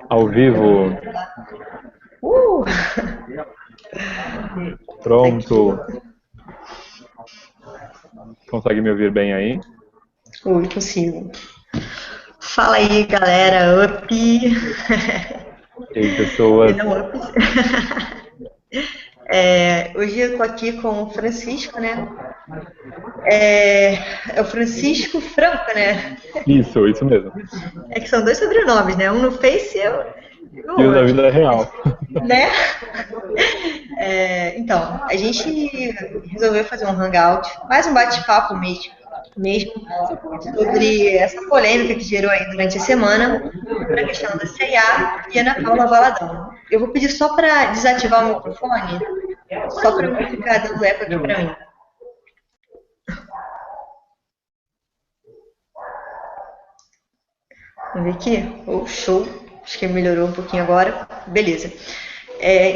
Ao vivo, Uh, aqui. pronto. Consegue me ouvir bem aí? Oi, consigo. Fala aí, galera. Up. E aí, E pessoas? não up. Hoje eu tô aqui com o Francisco, né? É o Francisco Franco, né? Isso mesmo. É que são dois sobrenomes, né? Um no Face e o E o da outro, vida real. né? Então, a gente resolveu fazer um hangout, mais um bate-papo mesmo, sobre essa polêmica que gerou aí durante a semana, sobre a questão da C&A e Ana Paula Valadão. Eu vou pedir só para desativar o microfone, só para não ficar dando eco aqui para mim. Vamos ver aqui. Oh, show. Acho que melhorou um pouquinho agora. Beleza.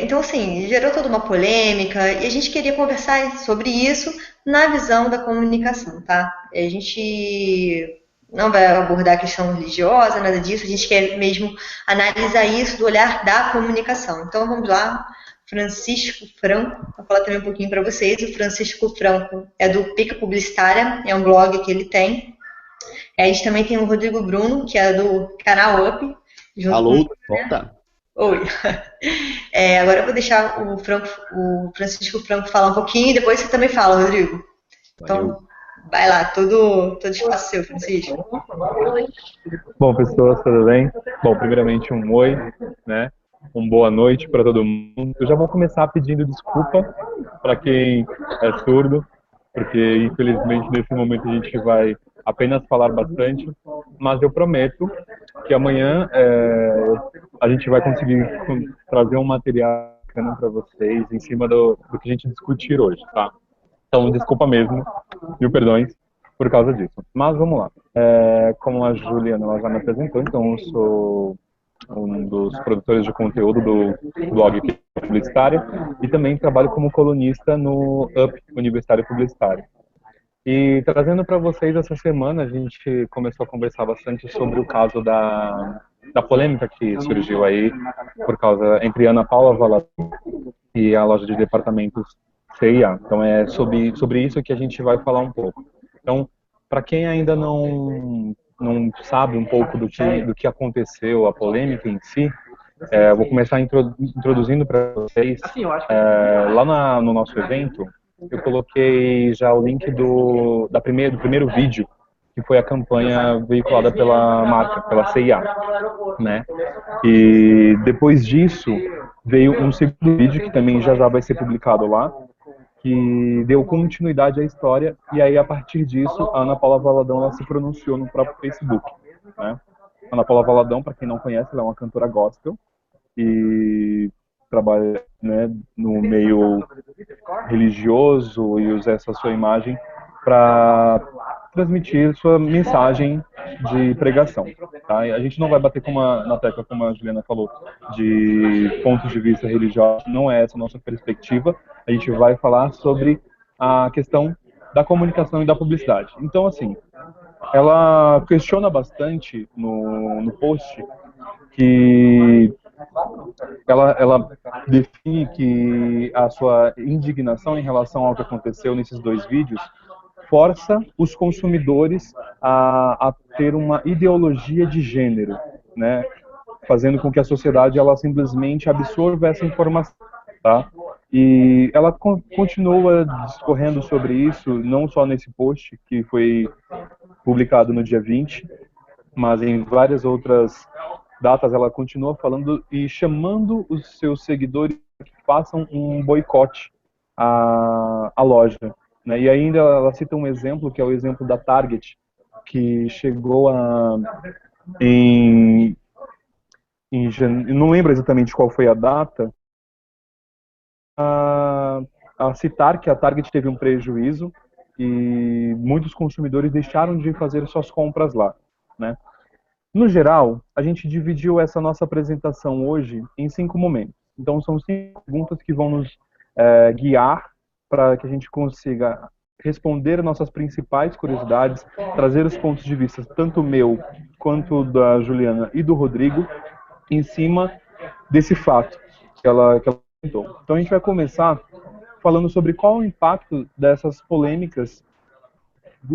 Então, assim, gerou toda uma polêmica e a gente queria conversar sobre isso na visão da comunicação, tá? A gente não vai abordar a questão religiosa, nada disso, a gente quer mesmo analisar isso do olhar da comunicação. Então, vamos lá. Francisco Franco, vou falar também um pouquinho para vocês. O Francisco Franco é do Pica Publicitária, é um blog que ele tem. A gente também tem o Rodrigo Bruno, que é do canal Up, junto com. Alô, volta? Oi. Agora eu vou deixar o Francisco Franco falar um pouquinho e depois você também fala, Rodrigo. Valeu. Então, vai lá, todo espaço seu, Francisco. Bom, pessoas, tudo bem? Bom, primeiramente um oi, né? Boa noite para todo mundo. Eu já vou começar pedindo desculpa para quem é surdo, porque infelizmente nesse momento a gente vai apenas falar bastante, mas eu prometo que amanhã a gente vai conseguir trazer um material bacana para vocês em cima do que a gente discutir hoje, tá? Então, desculpa mesmo, mil perdões por causa disso. Mas vamos lá. Como a Juliana ela já me apresentou, então eu sou um dos produtores de conteúdo do blog Publicitária e também trabalho como colunista no Up Universitário Publicitário. E trazendo para vocês essa semana, a gente começou a conversar bastante sobre o caso da polêmica que surgiu aí por causa entre Ana Paula Valadão e a loja de departamentos CIA. Então é sobre isso que a gente vai falar um pouco. Então, para quem ainda não sabe um pouco do que aconteceu, a polêmica em si, eu vou começar introduzindo para vocês. Lá no nosso evento, eu coloquei já o link do primeiro vídeo, que foi a campanha veiculada pela marca, pela CIA, né? E depois disso veio um segundo vídeo que também já vai ser publicado lá, que deu continuidade à história, e aí a partir disso a Ana Paula Valadão ela se pronunciou no próprio Facebook, né? Ana Paula Valadão, para quem não conhece, ela é uma cantora gospel e trabalha, né, no meio religioso e usa essa sua imagem para transmitir sua mensagem de pregação. Tá? A gente não vai bater na tecla, como a Juliana falou, de pontos de vista religiosos, não é essa a nossa perspectiva. A gente vai falar sobre a questão da comunicação e da publicidade. Então, assim, ela questiona bastante no post que ela define que a sua indignação em relação ao que aconteceu nesses dois vídeos força os consumidores a ter uma ideologia de gênero, né? Fazendo com que a sociedade ela simplesmente absorva essa informação, tá? E ela continua discorrendo sobre isso, não só nesse post que foi publicado no dia 20, mas em várias outras datas ela continua falando e chamando os seus seguidores que façam um boicote à loja, né? E ainda ela cita um exemplo, que é o exemplo da Target, que chegou em, não lembro exatamente qual foi a data, a citar que a Target teve um prejuízo e muitos consumidores deixaram de fazer suas compras lá, né? No geral, a gente dividiu essa nossa apresentação hoje em 5 momentos. Então, são 5 perguntas que vão nos guiar para que a gente consiga responder nossas principais curiosidades, trazer os pontos de vista, tanto meu quanto da Juliana e do Rodrigo, em cima desse fato que ela comentou. Então a gente vai começar falando sobre qual o impacto dessas polêmicas,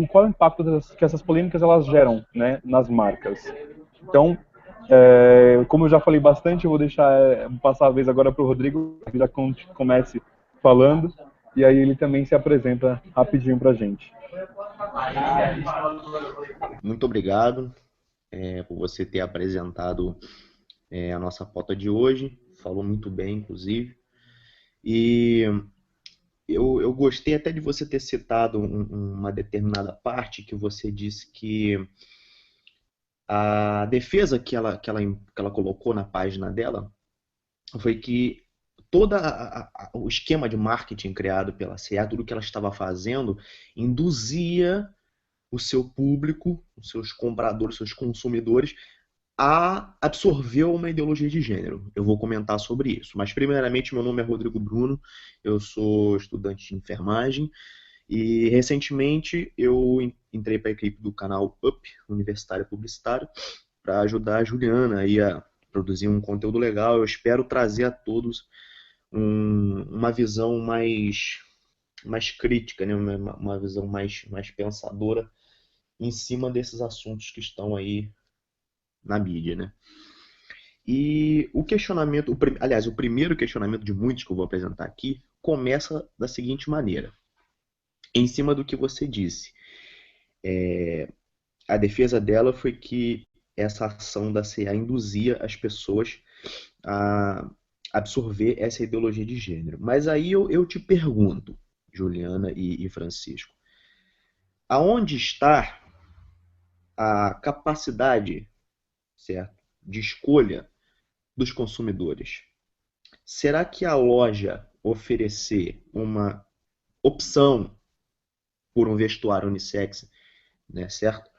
qual o impacto que essas polêmicas elas geram, né, nas marcas. Então, como eu já falei bastante, eu vou deixar passar a vez agora para o Rodrigo, que já comece falando, e aí ele também se apresenta rapidinho para a gente. Muito obrigado por você ter apresentado a nossa pauta de hoje. Falou muito bem, inclusive. E eu gostei até de você ter citado uma determinada parte que você disse que a defesa que ela colocou na página dela foi que todo o esquema de marketing criado pela CA, tudo que ela estava fazendo, induzia o seu público, os seus compradores, seus consumidores, a absorver uma ideologia de gênero. Eu vou comentar sobre isso. Mas, primeiramente, meu nome é Rodrigo Bruno, eu sou estudante de enfermagem e, recentemente, eu entrei para a equipe do canal UP, Universitário Publicitário, para ajudar a Juliana aí a produzir um conteúdo legal. Eu espero trazer a todos uma visão mais crítica, né? Uma visão mais pensadora em cima desses assuntos que estão aí na mídia, né? E o questionamento, aliás, o primeiro questionamento de muitos que eu vou apresentar aqui começa da seguinte maneira. Em cima do que você disse, a defesa dela foi que essa ação da CA induzia as pessoas a absorver essa ideologia de gênero. Mas aí eu te pergunto, Juliana e Francisco, aonde está a capacidade, certo, de escolha dos consumidores? Será que a loja oferecer uma opção por um vestuário unissex, né, certo,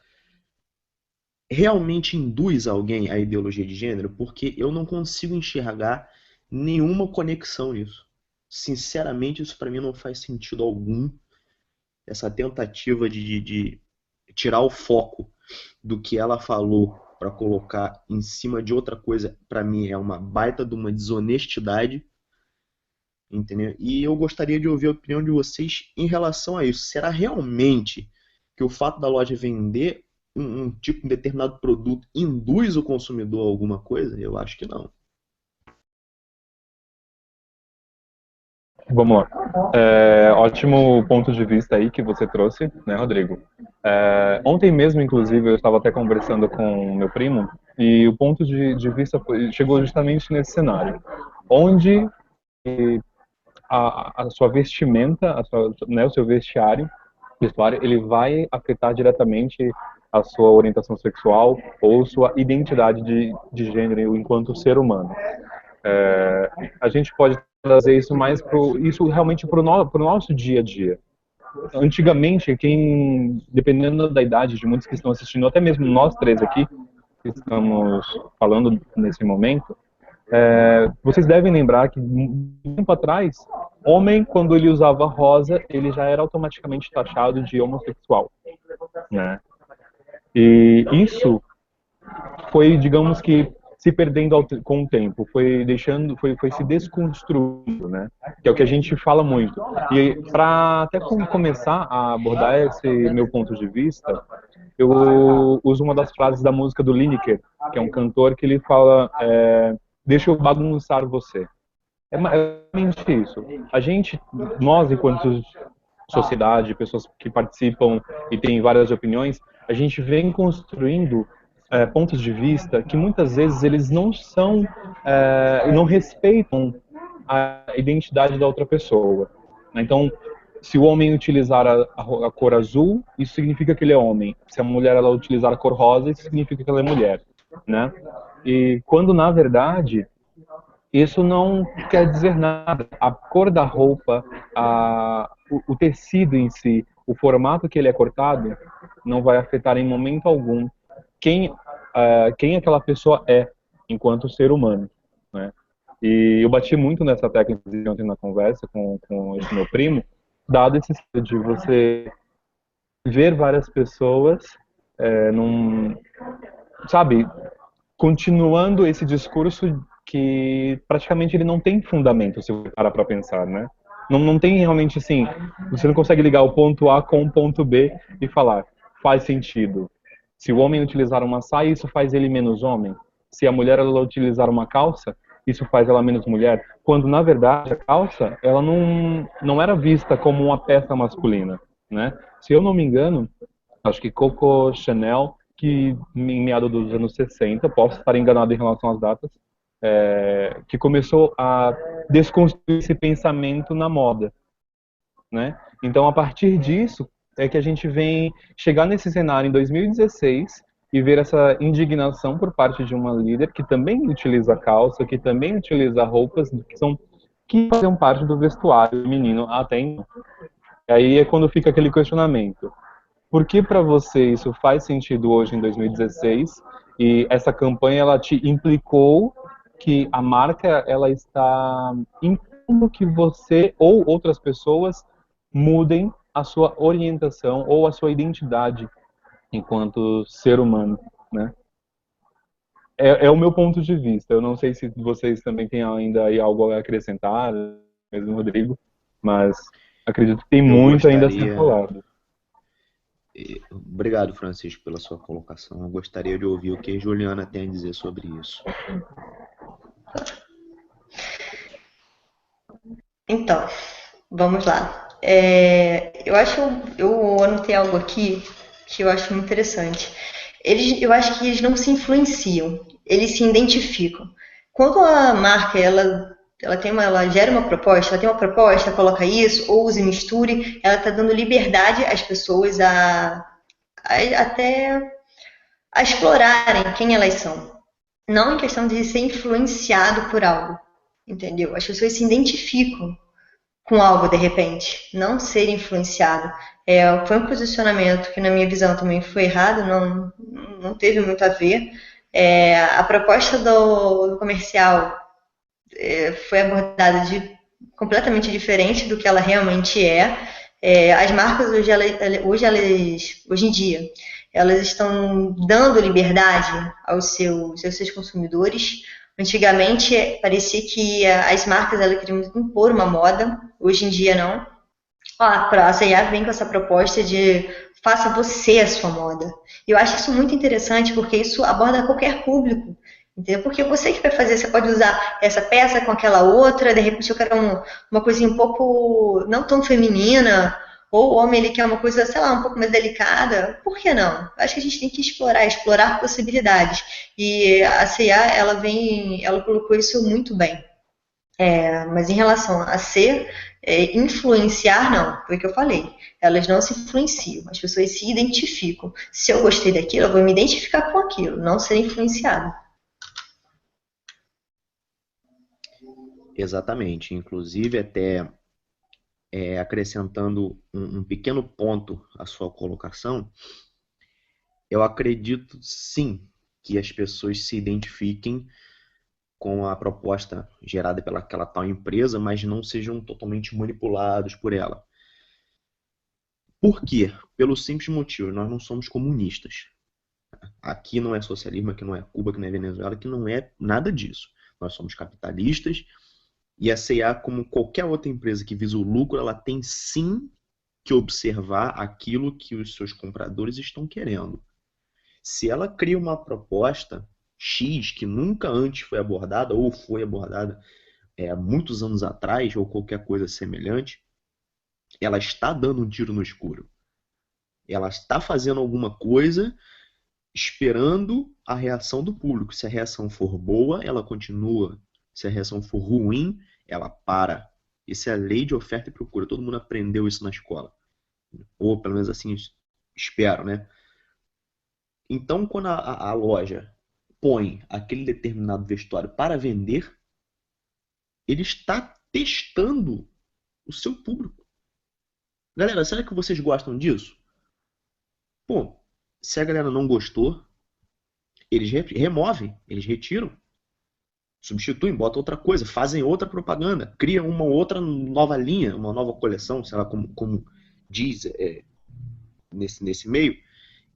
realmente induz alguém à ideologia de gênero? Porque eu não consigo enxergar nenhuma conexão nisso. Sinceramente, isso para mim não faz sentido algum. Essa tentativa de tirar o foco do que ela falou para colocar em cima de outra coisa, para mim é uma baita de uma desonestidade, entendeu? E eu gostaria de ouvir a opinião de vocês em relação a isso. Será realmente que o fato da loja vender um determinado produto induz o consumidor a alguma coisa? Eu acho que não. Vamos lá. Ótimo ponto de vista aí que você trouxe, né, Rodrigo? Ontem mesmo, inclusive, eu estava até conversando com meu primo e o ponto de vista chegou justamente nesse cenário, onde a sua vestimenta, né, o seu vestuário, ele vai afetar diretamente a sua orientação sexual ou sua identidade de gênero enquanto ser humano. A gente pode trazer isso mais isso realmente para o nosso dia a dia. Antigamente, dependendo da idade de muitos que estão assistindo, até mesmo nós três aqui que estamos falando nesse momento, vocês devem lembrar que um tempo atrás, homem, quando ele usava rosa, ele já era automaticamente taxado de homossexual, né? E isso foi, digamos que, se perdendo com o tempo, foi se desconstruindo, né? Que é o que a gente fala muito. E para até começar a abordar esse meu ponto de vista, eu uso uma das frases da música do Lineker, que é um cantor que ele fala: deixa eu bagunçar você. É realmente isso. Nós, enquanto sociedade, pessoas que participam e têm várias opiniões, a gente vem construindo pontos de vista que muitas vezes eles não respeitam a identidade da outra pessoa. Então, se o homem utilizar a cor azul, isso significa que ele é homem. Se a mulher ela utilizar a cor rosa, isso significa que ela é mulher, né? E quando na verdade isso não quer dizer nada. A cor da roupa, o tecido em si, o formato que ele é cortado, não vai afetar em momento algum quem aquela pessoa é enquanto ser humano, né? E eu bati muito nessa técnica ontem na conversa com esse meu primo, dado esse de você ver várias pessoas sabe, continuando esse discurso que praticamente ele não tem fundamento, se você parar para pensar, né? Não tem realmente assim, você não consegue ligar o ponto A com o ponto B e falar, faz sentido. Se o homem utilizar uma saia, isso faz ele menos homem. Se a mulher ela utilizar uma calça, isso faz ela menos mulher. Quando na verdade a calça, ela não era vista como uma peça masculina, né? Se eu não me engano, acho que Coco Chanel, que em meados dos anos 60, posso estar enganado em relação às datas, que começou a desconstruir esse pensamento na moda, né? Então, a partir disso, é que a gente vem chegar nesse cenário em 2016 e ver essa indignação por parte de uma líder que também utiliza calça, que também utiliza roupas que fazem parte do vestuário feminino até então. E aí é quando fica aquele questionamento. Por que para você isso faz sentido hoje em 2016? E essa campanha ela te implicou que a marca ela está impondo que você ou outras pessoas mudem a sua orientação ou a sua identidade enquanto ser humano, né? É o meu ponto de vista. Eu não sei se vocês também têm ainda aí algo a acrescentar, mesmo Rodrigo, mas acredito que tem Eu muito ainda a ser gostaria. falado. Obrigado, Francisco, pela sua colocação. Eu gostaria de ouvir o que a Juliana tem a dizer sobre isso. Então, vamos lá. Eu anotei algo aqui que eu acho muito interessante. Eu acho que eles não se influenciam, eles se identificam. Quando a marca ela gera uma proposta, ela tem uma proposta, coloca isso, ou use e misture, ela está dando liberdade às pessoas até a explorarem quem elas são. Não em questão de ser influenciado por algo, entendeu? As pessoas se identificam com algo de repente, não ser influenciado. Foi um posicionamento que, na minha visão, também foi errado, não teve muito a ver. A proposta do comercial foi abordada completamente diferente do que ela realmente é. As marcas hoje em dia, elas estão dando liberdade aos seus consumidores. Antigamente parecia que as marcas elas queriam impor uma moda, hoje em dia não. A C&A vem com essa proposta de faça você a sua moda. Eu acho isso muito interessante porque isso aborda qualquer público. Entendeu? Porque você que vai fazer, você pode usar essa peça com aquela outra, de repente eu quero uma coisinha um pouco não tão feminina, ou o homem ele quer uma coisa, sei lá, um pouco mais delicada. Por que não? Acho que a gente tem que explorar possibilidades. E a C&A, ela colocou isso muito bem. Mas em relação a influenciar, não, foi o que eu falei. Elas não se influenciam, as pessoas se identificam. Se eu gostei daquilo, eu vou me identificar com aquilo, não ser influenciado. Exatamente. Inclusive, até acrescentando um pequeno ponto à sua colocação, eu acredito sim que as pessoas se identifiquem com a proposta gerada pelaquela tal empresa, mas não sejam totalmente manipulados por ela. Por quê? Pelo simples motivo, nós não somos comunistas. Aqui não é socialismo, aqui não é Cuba, aqui não é Venezuela, aqui não é nada disso. Nós somos capitalistas e a C&A, como qualquer outra empresa que visa o lucro, ela tem sim que observar aquilo que os seus compradores estão querendo. Se ela cria uma proposta X que nunca antes foi abordada ou foi abordada há muitos anos atrás ou qualquer coisa semelhante, ela está dando um tiro no escuro. Ela está fazendo alguma coisa esperando a reação do público. Se a reação for boa, ela continua. Se a reação for ruim, ela para. Isso é a lei de oferta e procura. Todo mundo aprendeu isso na escola. Ou pelo menos assim espero, né? Então, quando a loja põe aquele determinado vestuário para vender, ele está testando o seu público. Galera, será que vocês gostam disso? Pô, se a galera não gostou, eles removem, eles retiram, substituem, botam outra coisa, fazem outra propaganda, criam uma outra nova linha, uma nova coleção, sei lá como diz nesse meio.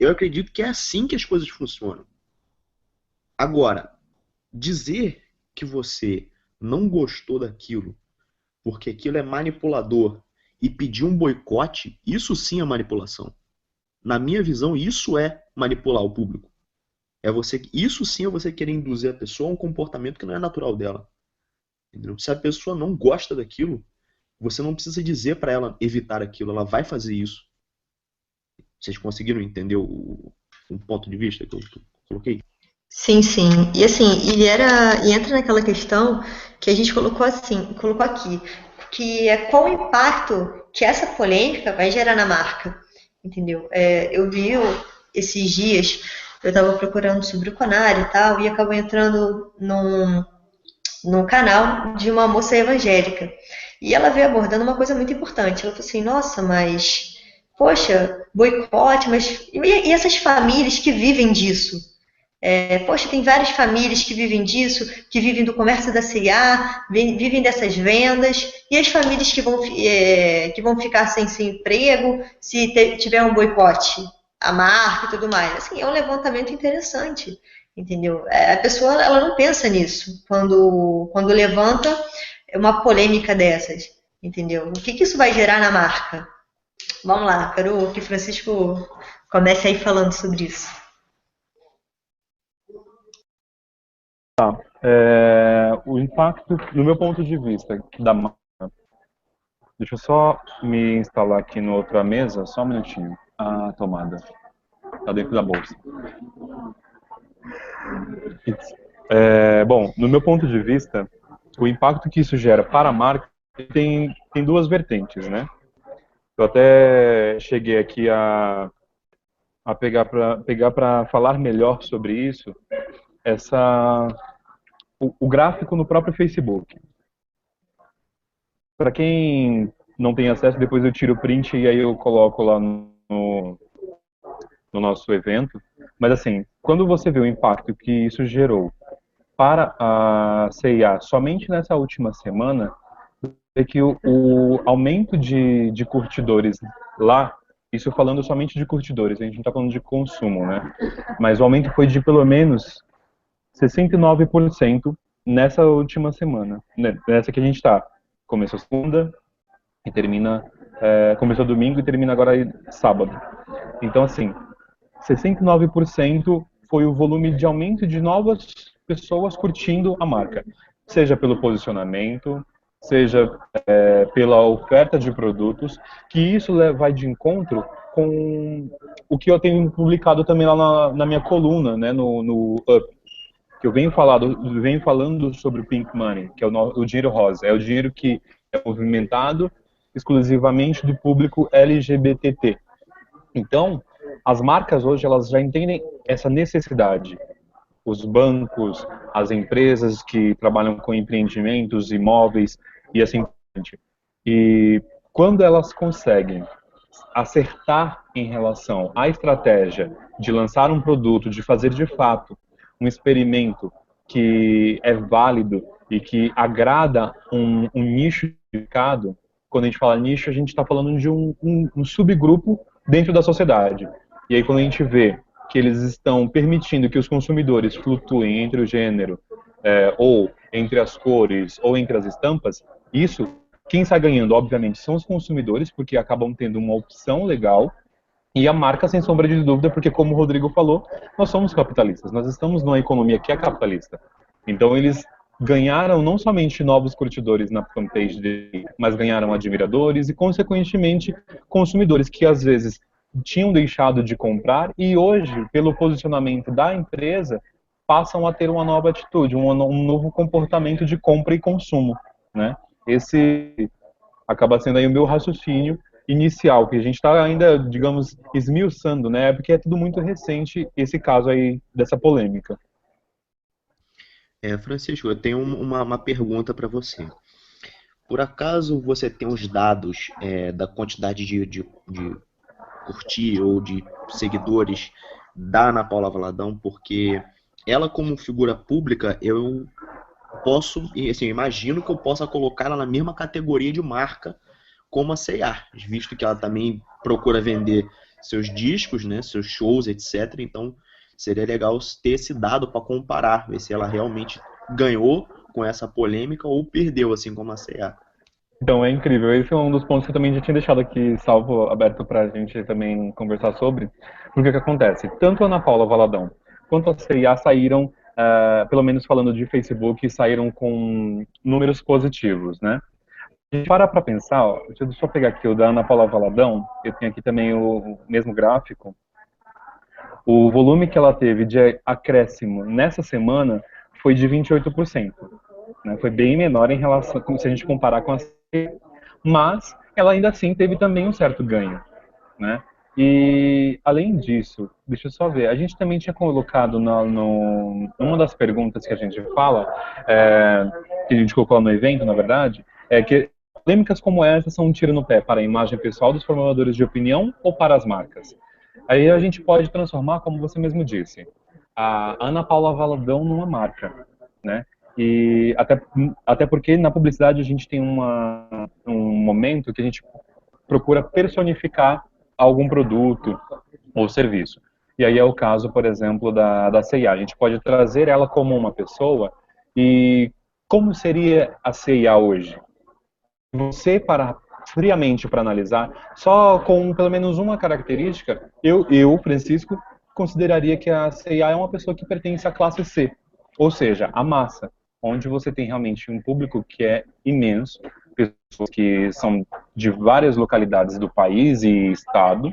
Eu acredito que é assim que as coisas funcionam. Agora, dizer que você não gostou daquilo porque aquilo é manipulador e pedir um boicote, isso sim é manipulação. Na minha visão, isso é manipular o público. Isso sim é você querer induzir a pessoa a um comportamento que não é natural dela. Entendeu? Se a pessoa não gosta daquilo, você não precisa dizer para ela evitar aquilo, ela vai fazer isso. Vocês conseguiram entender o ponto de vista que eu coloquei? Sim, sim. E assim, e entra naquela questão que a gente colocou assim, colocou aqui, que é qual o impacto que essa polêmica vai gerar na marca, entendeu? Eu vi esses dias, eu estava procurando sobre o Conar e tal, e acabou entrando num canal de uma moça evangélica. E ela veio abordando uma coisa muito importante. Ela falou assim, nossa, mas, poxa, boicote, mas e essas famílias que vivem disso? Poxa, tem várias famílias que vivem disso, que vivem do comércio da C&A, vivem dessas vendas, e as famílias que vão ficar sem emprego se tiver um boicote à marca e tudo mais. Assim, é um levantamento interessante, entendeu? A pessoa ela não pensa nisso quando levanta uma polêmica dessas, entendeu? O que isso vai gerar na marca? Vamos lá, quero que Francisco comece aí falando sobre isso. O impacto, no meu ponto de vista, da marca. Deixa eu só me instalar aqui na outra mesa, só um minutinho. A tomada. Tá dentro da bolsa. Bom, no meu ponto de vista, o impacto que isso gera para a marca tem duas vertentes, né? Eu até cheguei aqui a pegar para falar melhor sobre isso, o gráfico no próprio Facebook. Para quem não tem acesso, depois eu tiro o print e aí eu coloco lá no nosso evento. Mas assim, quando você vê o impacto que isso gerou para a C&A somente nessa última semana, é que o aumento de curtidores lá, isso falando somente de curtidores, a gente não está falando de consumo, né? Mas o aumento foi de pelo menos 69% nessa última semana, né? Nessa que a gente está. Começou segunda e começou domingo e termina agora sábado. Então, assim, 69% foi o volume de aumento de novas pessoas curtindo a marca, seja pelo posicionamento, seja pela oferta de produtos, que isso vai de encontro com o que eu tenho publicado também lá na minha coluna, né, no Up, que eu venho falando sobre o Pink Money, que é o dinheiro rosa, é o dinheiro que é movimentado exclusivamente do público LGBTT. Então, as marcas hoje elas já entendem essa necessidade. Os bancos, as empresas que trabalham com empreendimentos, imóveis e assim por diante. E quando elas conseguem acertar em relação à estratégia de lançar um produto, de fazer de fato um experimento que é válido e que agrada um nicho de mercado, quando a gente fala nicho, a gente está falando de um subgrupo dentro da sociedade. E aí quando a gente vê que eles estão permitindo que os consumidores flutuem entre o gênero, ou entre as cores, ou entre as estampas, isso, quem sai ganhando, obviamente, são os consumidores, porque acabam tendo uma opção legal, e a marca, sem sombra de dúvida, porque como o Rodrigo falou, nós somos capitalistas, nós estamos numa economia que é capitalista. Então eles ganharam não somente novos curtidores na fanpage dele, mas ganharam admiradores e, consequentemente, consumidores que às vezes tinham deixado de comprar e hoje, pelo posicionamento da empresa, passam a ter uma nova atitude, um novo comportamento de compra e consumo, né? Esse acaba sendo aí o meu raciocínio inicial, que a gente está ainda, digamos, esmiuçando, né? Porque é tudo muito recente esse caso aí dessa polêmica. Francisco, eu tenho uma pergunta para você. Por acaso você tem os dados da quantidade de curtir ou de seguidores da Ana Paula Valadão? Porque ela, como figura pública, eu posso, assim, eu imagino que eu possa colocar ela na mesma categoria de marca como a C&A, visto que ela também procura vender seus discos, né, seus shows, etc. Então, Seria legal ter esse dado para comparar, ver se ela realmente ganhou com essa polêmica ou perdeu, assim como a C&A. Então, é incrível. Esse é um dos pontos que eu também já tinha deixado aqui salvo, aberto para a gente também conversar sobre. Porque o que acontece? Tanto a Ana Paula Valadão quanto a CIA saíram, pelo menos falando de Facebook, saíram com números positivos, né? A gente para pensar, ó, deixa eu só pegar aqui o da Ana Paula Valadão, eu tenho aqui também o mesmo gráfico. O volume que ela teve de acréscimo nessa semana foi de 28%. Né? Foi bem menor em relação, se a gente comparar com a C, mas ela ainda assim teve também um certo ganho. Né? E, além disso, deixa eu só ver, a gente também tinha colocado numa das perguntas que a gente fala, que a gente colocou lá no evento, na verdade, é que polêmicas como essa são um tiro no pé para a imagem pessoal dos formuladores de opinião ou para as marcas. Aí a gente pode transformar, como você mesmo disse, a Ana Paula Valadão numa marca, né? E até porque na publicidade a gente tem um momento que a gente procura personificar algum produto ou serviço. E aí é o caso, por exemplo, da C&A. A gente pode trazer ela como uma pessoa e como seria a C&A hoje? Você para friamente para analisar, só com pelo menos uma característica, Francisco, consideraria que a C&A é uma pessoa que pertence à classe C, ou seja, a massa, onde você tem realmente um público que é imenso, pessoas que são de várias localidades do país e estado,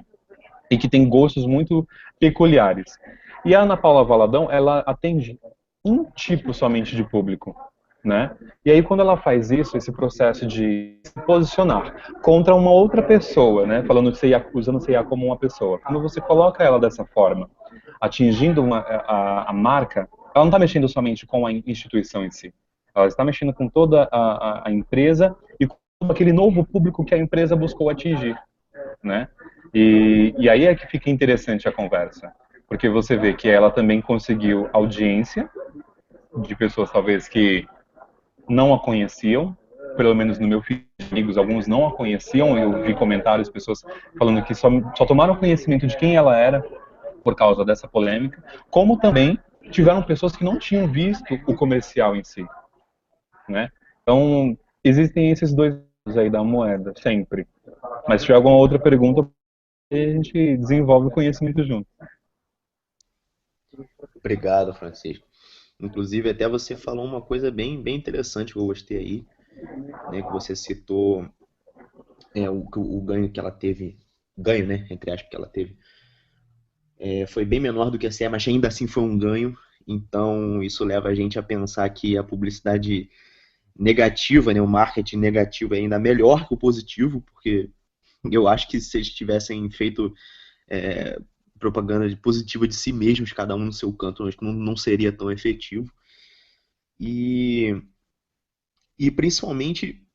e que têm gostos muito peculiares. E a Ana Paula Valadão, ela atende um tipo somente de público, né? E aí quando ela faz isso, esse processo de se posicionar contra uma outra pessoa, né? Falando usando CIA como uma pessoa, quando você coloca ela dessa forma, atingindo a marca, ela não está mexendo somente com a instituição em si, ela está mexendo com toda a empresa e com aquele novo público que a empresa buscou atingir, né? E aí é que fica interessante a conversa, porque você vê que ela também conseguiu audiência de pessoas talvez que não a conheciam, pelo menos no meu feed de amigos, alguns não a conheciam, eu vi comentários, pessoas falando que só tomaram conhecimento de quem ela era por causa dessa polêmica, como também tiveram pessoas que não tinham visto o comercial em si, né? Então, existem esses dois lados aí da moeda, sempre. Mas se tiver alguma outra pergunta, a gente desenvolve o conhecimento junto. Obrigado, Francisco. Inclusive, até você falou uma coisa bem interessante que eu gostei aí, né, que você citou o ganho que ela teve, ganho, né, entre aspas, que ela teve, foi bem menor do que a CE, mas ainda assim foi um ganho. Então, isso leva a gente a pensar que a publicidade negativa, né, o marketing negativo é ainda melhor que o positivo, porque eu acho que se eles tivessem feito propaganda positiva de si mesmos, cada um no seu canto, eu acho que não seria tão efetivo. E principalmente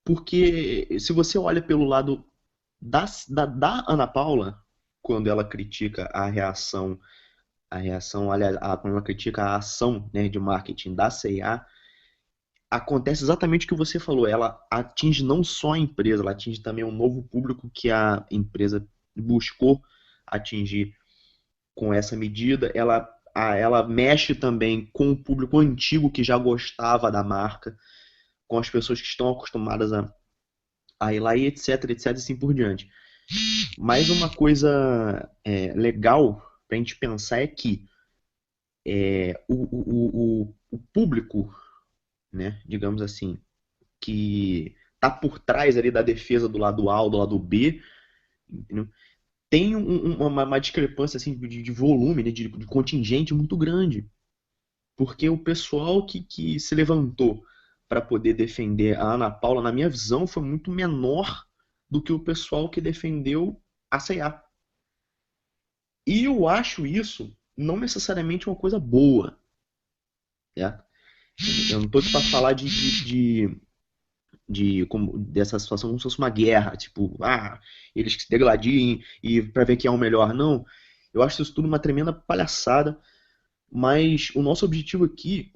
porque se você olha pelo lado da Ana Paula, quando ela critica quando ela critica a ação, né, de marketing da C&A, acontece exatamente o que você falou. Ela atinge não só a empresa, ela atinge também um novo público que a empresa buscou atingir com essa medida. Ela mexe também com o público antigo que já gostava da marca, com as pessoas que estão acostumadas a ir lá e etc, etc, assim por diante. Mas uma coisa legal para a gente pensar é que o público, né, digamos assim, que está por trás ali da defesa do lado A ou do lado B, entendeu? Tem uma discrepância assim, de volume, né, de contingente muito grande. Porque o pessoal que se levantou para poder defender a Ana Paula, na minha visão, foi muito menor do que o pessoal que defendeu a C&A. E eu acho isso não necessariamente uma coisa boa. Né? Eu não estou aqui para falar dessa situação como se fosse uma guerra, tipo, eles que se degladiem e para ver quem é o melhor. Não, eu acho isso tudo uma tremenda palhaçada, mas o nosso objetivo aqui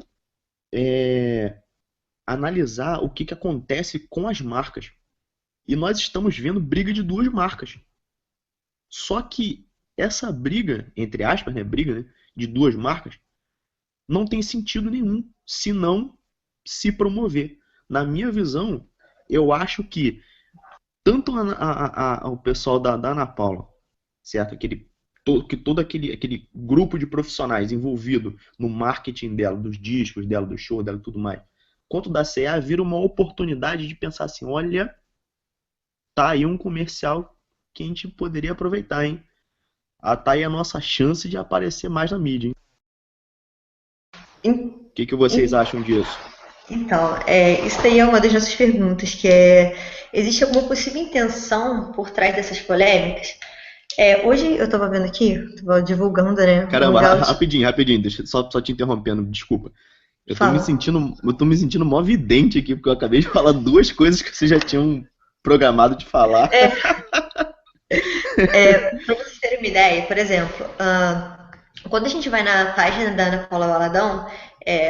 é analisar o que acontece com as marcas. E nós estamos vendo briga de duas marcas. Só que essa briga, entre aspas, né, briga, né, de duas marcas, não tem sentido nenhum se não se promover. Na minha visão, eu acho que tanto o pessoal da Ana Paula, certo? Que todo aquele grupo de profissionais envolvido no marketing dela, dos discos dela, do show dela e tudo mais, quanto da CA, vira uma oportunidade de pensar assim, olha, tá aí um comercial que a gente poderia aproveitar, hein? Tá aí a nossa chance de aparecer mais na mídia, hein? O que vocês acham disso? Então, isso daí é uma das nossas perguntas, existe alguma possível intenção por trás dessas polêmicas? Hoje eu estava vendo aqui, estava divulgando, né? Caramba, rapidinho, só te interrompendo, desculpa. Eu tô me sentindo mó vidente aqui, porque eu acabei de falar duas coisas que vocês já tinham programado de falar. Para vocês terem uma ideia, por exemplo, quando a gente vai na página da Ana Paula Valadão,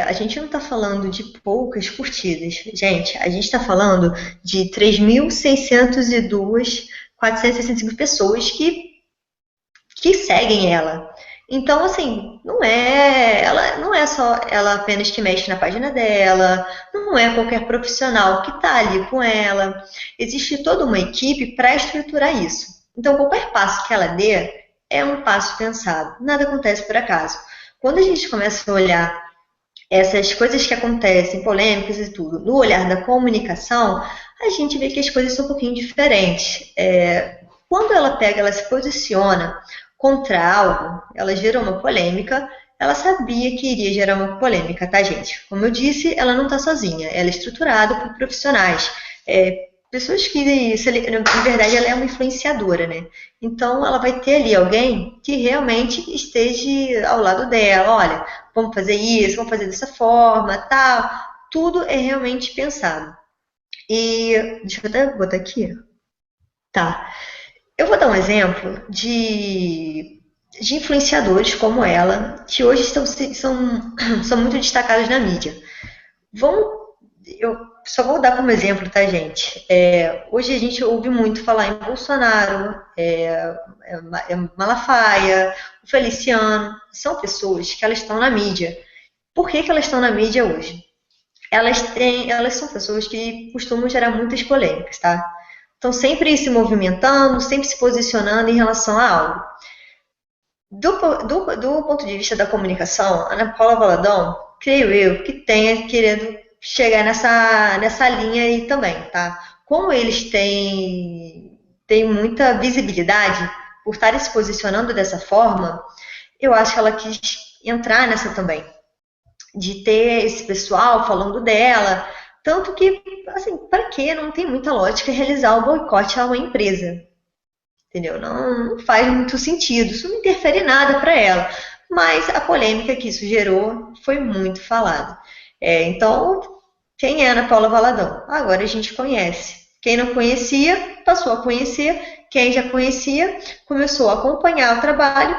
a gente não está falando de poucas curtidas. Gente, a gente está falando de 3.602.465 pessoas que seguem ela. Então, assim, não é só ela apenas que mexe na página dela, não é qualquer profissional que está ali com ela. Existe toda uma equipe para estruturar isso. Então, qualquer passo que ela dê é um passo pensado. Nada acontece por acaso. Quando a gente começa a olhar essas coisas que acontecem, polêmicas e tudo, no olhar da comunicação, a gente vê que as coisas são um pouquinho diferentes. Quando ela se posiciona contra algo, ela gerou uma polêmica, ela sabia que iria gerar uma polêmica, tá, gente? Como eu disse, ela não está sozinha, ela é estruturada por profissionais, pessoas que, na verdade, ela é uma influenciadora, né? Então, ela vai ter ali alguém que realmente esteja ao lado dela, olha, vamos fazer isso, vamos fazer dessa forma, tal. Tudo é realmente pensado. E, deixa eu até botar aqui. Tá. Eu vou dar um exemplo de influenciadores como ela, que hoje são muito destacados na mídia. Eu só vou dar como exemplo, tá, gente? Hoje a gente ouve muito falar em Bolsonaro, Malafaia, o Feliciano. São pessoas que elas estão na mídia. Por que elas estão na mídia hoje? Elas são pessoas que costumam gerar muitas polêmicas, tá? Estão sempre se movimentando, sempre se posicionando em relação a algo. Do ponto de vista da comunicação, a Ana Paula Valadão, creio eu, que tenha querido chegar nessa linha aí também, tá? Como eles têm muita visibilidade por estarem se posicionando dessa forma, eu acho que ela quis entrar nessa também. De ter esse pessoal falando dela. Tanto que, assim, para que não tem muita lógica realizar o boicote a uma empresa? Entendeu? Não faz muito sentido. Isso não interfere em nada para ela. Mas a polêmica que isso gerou foi muito falada. Então, quem é Ana Paula Valadão? Agora a gente conhece. Quem não conhecia, passou a conhecer. Quem já conhecia, começou a acompanhar o trabalho.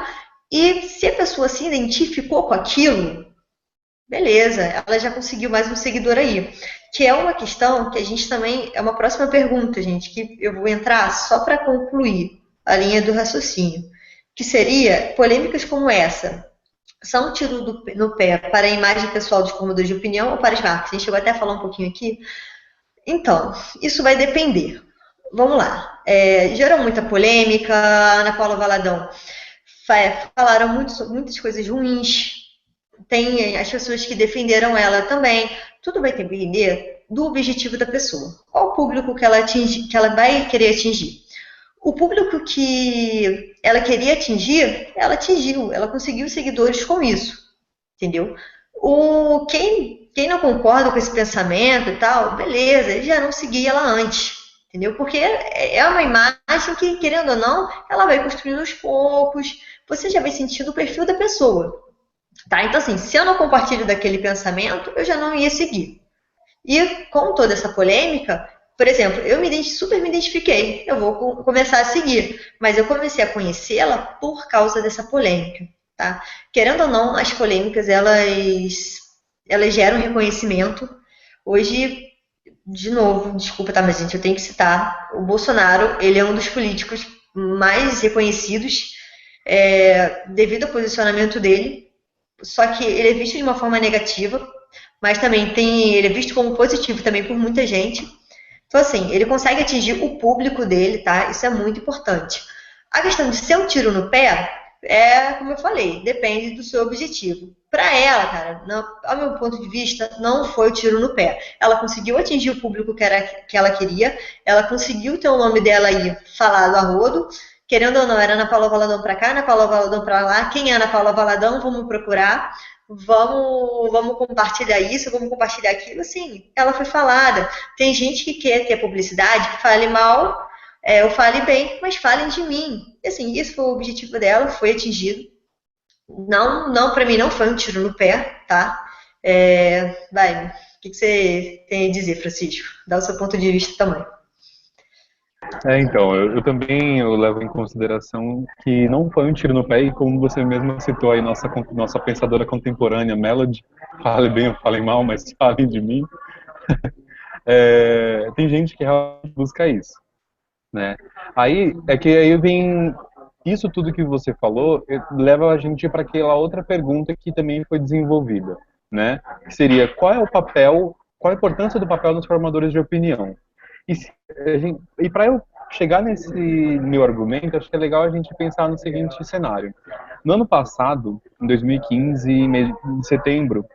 E se a pessoa se identificou com aquilo, beleza, ela já conseguiu mais um seguidor aí. Que é uma questão que a gente também... É uma próxima pergunta, gente, que eu vou entrar só para concluir a linha do raciocínio. Que seria, polêmicas como essa, são um tiro no pé para a imagem pessoal dos formadores de opinião ou para as marcas? A gente chegou até a falar um pouquinho aqui. Então, isso vai depender. Vamos lá. Gerou muita polêmica, Ana Paula Valadão. Falaram muitas coisas ruins. Tem as pessoas que defenderam ela também. Tudo vai depender do objetivo da pessoa. Qual o público que ela vai querer atingir? O público que ela queria atingir, ela atingiu. Ela conseguiu seguidores com isso. Entendeu? Quem não concorda com esse pensamento e tal, beleza, já não seguia ela antes. Entendeu? Porque é uma imagem que, querendo ou não, ela vai construindo aos poucos. Você já vai sentindo o perfil da pessoa. Tá? Então, assim, se eu não compartilho daquele pensamento, eu já não ia seguir. E com toda essa polêmica, por exemplo, eu super me identifiquei, eu vou começar a seguir, mas eu comecei a conhecê-la por causa dessa polêmica. Tá? Querendo ou não, as polêmicas, elas geram reconhecimento. Hoje, de novo, desculpa, tá, mas gente, eu tenho que citar, o Bolsonaro, ele é um dos políticos mais reconhecidos devido ao posicionamento dele, só que ele é visto de uma forma negativa, mas também ele é visto como positivo também por muita gente. Então, assim, ele consegue atingir o público dele, tá? Isso é muito importante. A questão de ser um tiro no pé como eu falei, depende do seu objetivo. Para ela, cara, ao meu ponto de vista, não foi o tiro no pé. Ela conseguiu atingir o público que ela queria, ela conseguiu ter o nome dela aí falado a rodo. Querendo ou não, era Ana Paula Valadão para cá, Ana Paula Valadão para lá. Quem é Ana Paula Valadão? Vamos procurar. Vamos compartilhar isso, vamos compartilhar aquilo. Assim, ela foi falada. Tem gente que quer ter publicidade, que fale mal, ou fale bem, mas falem de mim. E, assim, isso foi o objetivo dela, foi atingido. Não, para mim não foi um tiro no pé, tá? O que você tem a dizer, Francisco? Dá o seu ponto de vista também. Então, eu também levo em consideração que não foi um tiro no pé, e como você mesmo citou aí, nossa pensadora contemporânea, Melody, fale bem ou fale mal, mas falem de mim. Tem gente que realmente busca isso, né? Aí vem isso tudo que você falou, leva a gente para aquela outra pergunta que também foi desenvolvida, né? Que seria qual a importância do papel dos formadores de opinião? E para eu chegar nesse meu argumento, acho que é legal a gente pensar no seguinte cenário. No ano passado, em 2015, em setembro,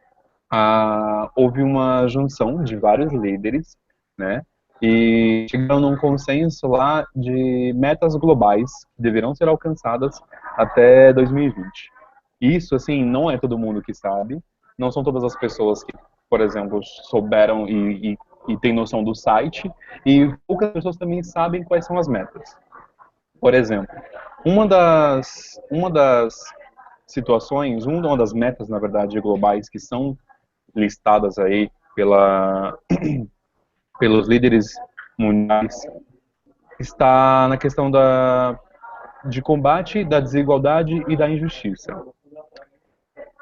houve uma junção de vários líderes, né? E chegaram num consenso lá de metas globais que deverão ser alcançadas até 2020. Isso, assim, não é todo mundo que sabe, não são todas as pessoas que, por exemplo, souberam e têm noção do site, e poucas pessoas também sabem quais são as metas. Por exemplo, uma das situações, uma das metas, na verdade, globais que são listadas aí pelos líderes mundiais está na questão de combate da desigualdade e da injustiça.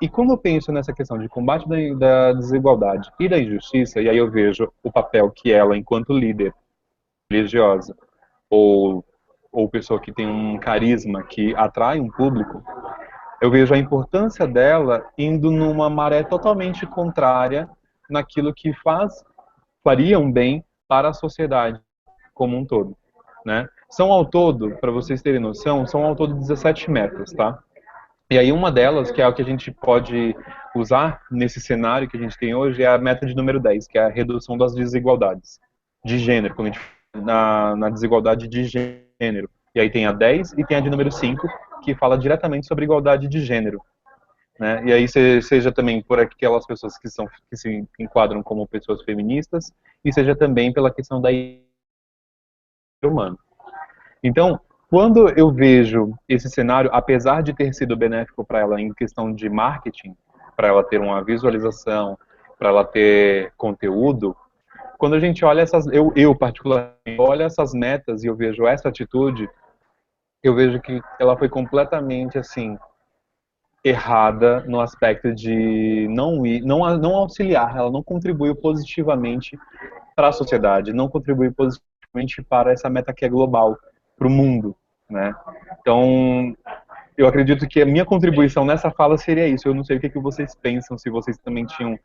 E quando eu penso nessa questão de combate da desigualdade e da injustiça, e aí eu vejo o papel que ela, enquanto líder religiosa, ou pessoa que tem um carisma que atrai um público, eu vejo a importância dela indo numa maré totalmente contrária naquilo que faria um bem para a sociedade como um todo, né? São ao todo, para vocês terem noção, são ao todo 17 metas, tá? E aí uma delas, que é o que a gente pode usar nesse cenário que a gente tem hoje, é a meta de número 10, que é a redução das desigualdades de gênero, quando a gente na desigualdade de gênero. E aí tem a 10 e tem a de número 5, que fala diretamente sobre igualdade de gênero, né? E aí seja também por aquelas pessoas que se enquadram como pessoas feministas, e seja também pela questão da humana. Então, quando eu vejo esse cenário, apesar de ter sido benéfico para ela em questão de marketing, para ela ter uma visualização, para ela ter conteúdo, quando a gente olha eu particularmente olho essas metas e eu vejo essa atitude, eu vejo que ela foi completamente assim errada no aspecto de não auxiliar, ela não contribuiu positivamente para a sociedade, não contribuiu positivamente para essa meta que é global, para o mundo, né? Então, eu acredito que a minha contribuição nessa fala seria isso. Eu não sei o que vocês pensam, se vocês também tinham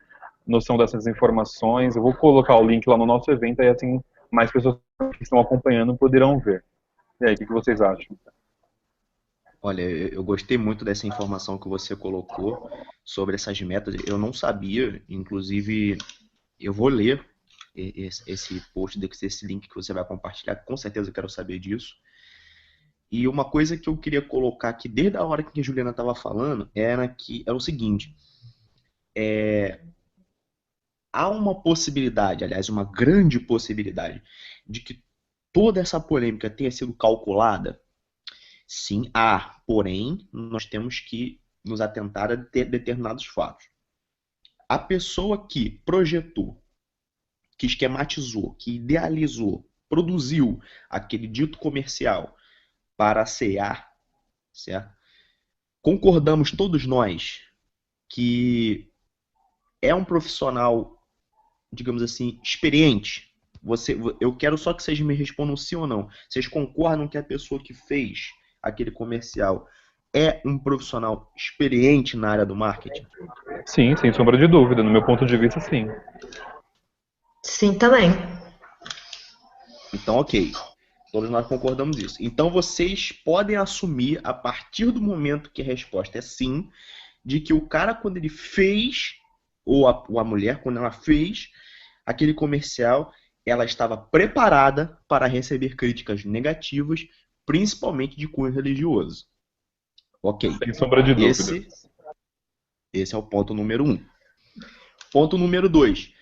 noção dessas informações. Eu vou colocar o link lá no nosso evento, e assim mais pessoas que estão acompanhando poderão ver. E aí, o que vocês acham? Olha, eu gostei muito dessa informação que você colocou sobre essas metas. Eu não sabia, inclusive eu vou ler esse post, esse link que você vai compartilhar, com certeza eu quero saber disso. E uma coisa que eu queria colocar aqui, desde a hora que a Juliana estava falando, era o seguinte, há uma possibilidade, aliás, uma grande possibilidade, de que toda essa polêmica tenha sido calculada. Sim, há, porém, nós temos que nos atentar a determinados fatos. A pessoa que projetou, que esquematizou, que idealizou, produziu aquele dito comercial para a C&A, certo? Concordamos todos nós que é um profissional, digamos assim, experiente. Eu quero só que vocês me respondam sim ou não. Vocês concordam que a pessoa que fez aquele comercial é um profissional experiente na área do marketing? Sim, sem sombra de dúvida. No meu ponto de vista, sim. Sim, também. Então, ok. Todos nós concordamos nisso. Então, vocês podem assumir, a partir do momento que a resposta é sim, de que o cara, quando ele fez, ou a mulher, quando ela fez aquele comercial, ela estava preparada para receber críticas negativas, principalmente de cunho religioso. Ok. Sem sombra de dúvida. Esse é o ponto número 1. Ponto número 2.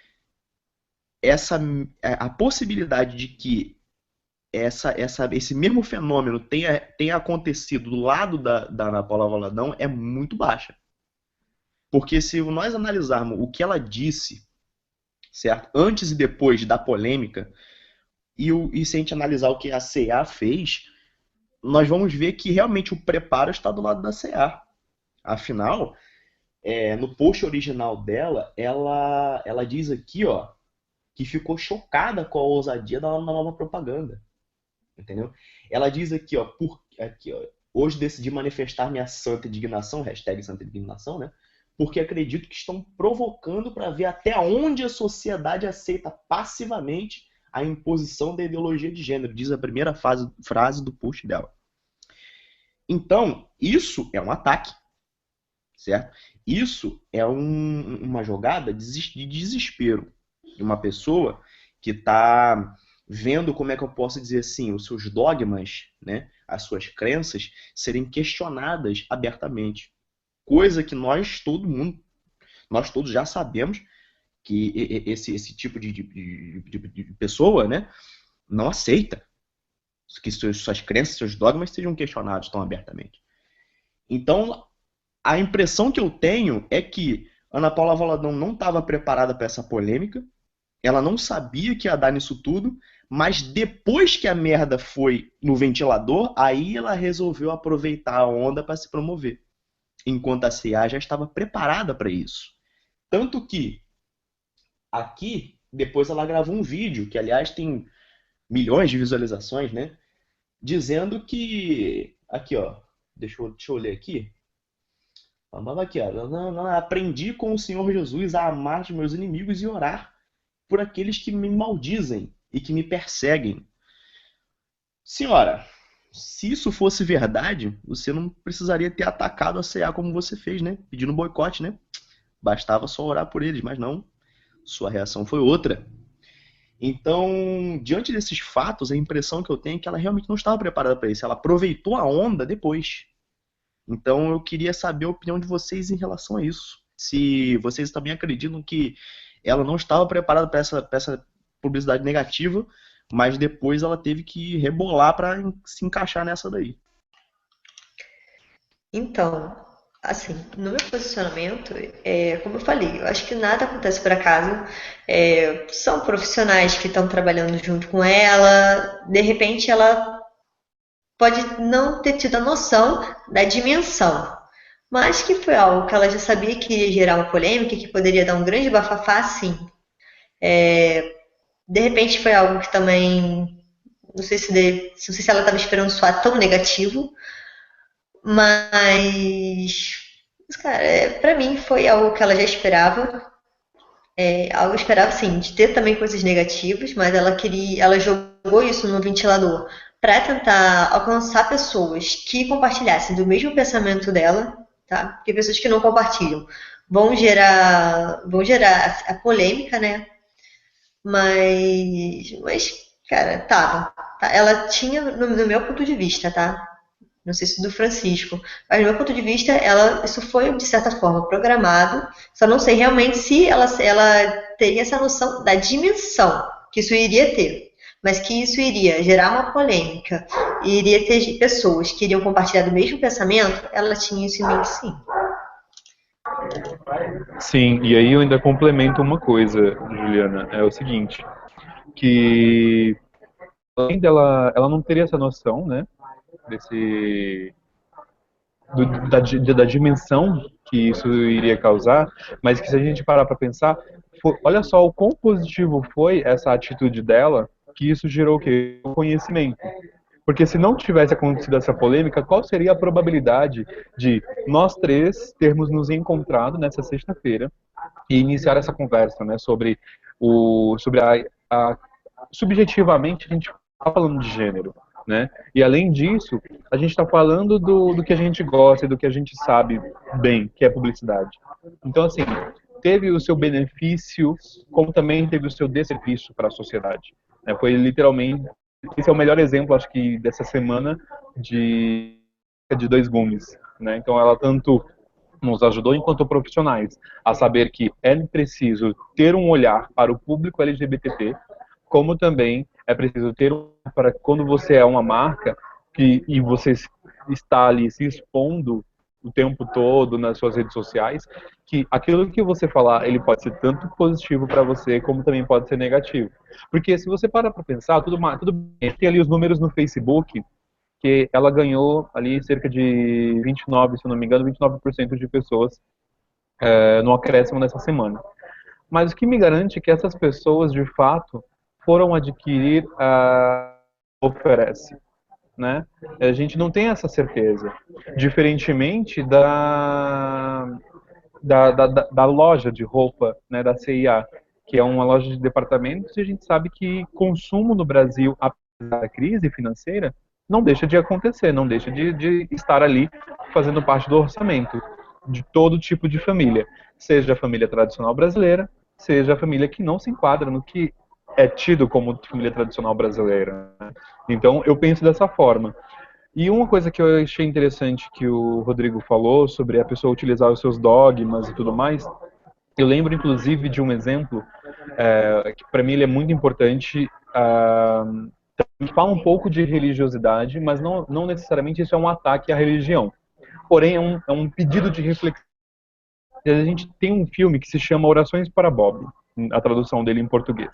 A possibilidade de que esse mesmo fenômeno tenha acontecido do lado da Ana Paula Valadão é muito baixa. Porque se nós analisarmos o que ela disse, certo? Antes e depois da polêmica, e se a gente analisar o que a CA fez, nós vamos ver que realmente o preparo está do lado da CA. Afinal, no post original dela, ela diz aqui, ó, que ficou chocada com a ousadia da nova propaganda. Entendeu? Ela diz aqui, ó, hoje decidi manifestar minha santa indignação, hashtag santa indignação, né? Porque acredito que estão provocando para ver até onde a sociedade aceita passivamente a imposição da ideologia de gênero, diz a primeira frase do post dela. Então, isso é um ataque, certo? Isso é uma jogada de desespero de uma pessoa que está vendo, como é que eu posso dizer assim, os seus dogmas, né, as suas crenças serem questionadas abertamente. Coisa que nós todos já sabemos que esse tipo de pessoa, né, não aceita que suas crenças, seus dogmas sejam questionados tão abertamente. Então, a impressão que eu tenho é que Ana Paula Valadão não estava preparada para essa polêmica, ela não sabia que ia dar nisso tudo, mas depois que a merda foi no ventilador, aí ela resolveu aproveitar a onda para se promover. Enquanto a CA já estava preparada para isso. Tanto que aqui, depois ela gravou um vídeo, que aliás tem milhões de visualizações, né? Dizendo que... Aqui, ó. Deixa eu ler aqui. Aqui, ó. Aprendi com o Senhor Jesus a amar os meus inimigos e orar por aqueles que me maldizem e que me perseguem. Senhora, se isso fosse verdade, você não precisaria ter atacado a CA como você fez, né? Pedindo boicote, né? Bastava só orar por eles, mas não. Sua reação foi outra. Então, diante desses fatos, a impressão que eu tenho é que ela realmente não estava preparada para isso. Ela aproveitou a onda depois. Então, eu queria saber a opinião de vocês em relação a isso. Se vocês também acreditam que ela não estava preparada para essa publicidade negativa, mas depois ela teve que rebolar para se encaixar nessa daí. Então, assim, no meu posicionamento, como eu falei, eu acho que nada acontece por acaso. São profissionais que estão trabalhando junto com ela, de repente ela pode não ter tido a noção da dimensão, mas que foi algo que ela já sabia que iria gerar uma polêmica, que poderia dar um grande bafafá, sim. De repente foi algo que também, não sei se ela estava esperando soar tão negativo, mas cara, pra mim foi algo que ela já esperava. Algo esperava, sim, de ter também coisas negativas, mas ela jogou isso no ventilador para tentar alcançar pessoas que compartilhassem do mesmo pensamento dela, tá? Porque pessoas que não compartilham vão gerar a polêmica, né? Mas cara, tava. Tá? Ela tinha, no meu ponto de vista, tá? Não sei se do Francisco, mas do meu ponto de vista, isso foi, de certa forma, programado. Só não sei realmente se ela teria essa noção da dimensão que isso iria ter. Mas que isso iria gerar uma polêmica e iria ter pessoas que iriam compartilhar do mesmo pensamento, ela tinha isso em mente, sim. Sim, e aí eu ainda complemento uma coisa, Juliana, é o seguinte, que além dela, ela não teria essa noção, né, da dimensão que isso iria causar, mas que se a gente parar para pensar, olha só o quão positivo foi essa atitude dela, que isso gerou o quê? O conhecimento. Porque se não tivesse acontecido essa polêmica, qual seria a probabilidade de nós três termos nos encontrado nessa sexta-feira e iniciar essa conversa, né, sobre subjetivamente a gente está falando de gênero, né? E além disso, a gente está falando do que a gente gosta e do que a gente sabe bem, que é publicidade. Então, assim, teve o seu benefício, como também teve o seu desserviço para a sociedade. Né? Foi literalmente, esse é o melhor exemplo, acho que, dessa semana de dois gumes. Né? Então, ela tanto nos ajudou enquanto profissionais a saber que é preciso ter um olhar para o público LGBTT, como também é preciso ter para quando você é uma marca e você está ali se expondo o tempo todo nas suas redes sociais, que aquilo que você falar, ele pode ser tanto positivo para você, como também pode ser negativo. Porque se você parar para pensar, tudo bem, tem ali os números no Facebook, que ela ganhou ali cerca de 29, se eu não me engano, 29% de pessoas no acréscimo nessa semana. Mas o que me garante é que essas pessoas, de fato, foram adquirir a oferece, né? A gente não tem essa certeza, diferentemente da loja de roupa, né, da CIA, que é uma loja de departamentos, e a gente sabe que consumo no Brasil, apesar da crise financeira, não deixa de acontecer, não deixa de estar ali fazendo parte do orçamento de todo tipo de família, seja a família tradicional brasileira, seja a família que não se enquadra no que é tido como família tradicional brasileira. Né? Então, eu penso dessa forma. E uma coisa que eu achei interessante que o Rodrigo falou sobre a pessoa utilizar os seus dogmas e tudo mais, eu lembro inclusive de um exemplo que para mim ele é muito importante, que fala um pouco de religiosidade, mas não necessariamente isso é um ataque à religião. Porém, é um pedido de reflexão. A gente tem um filme que se chama Orações para Bob, a tradução dele em português.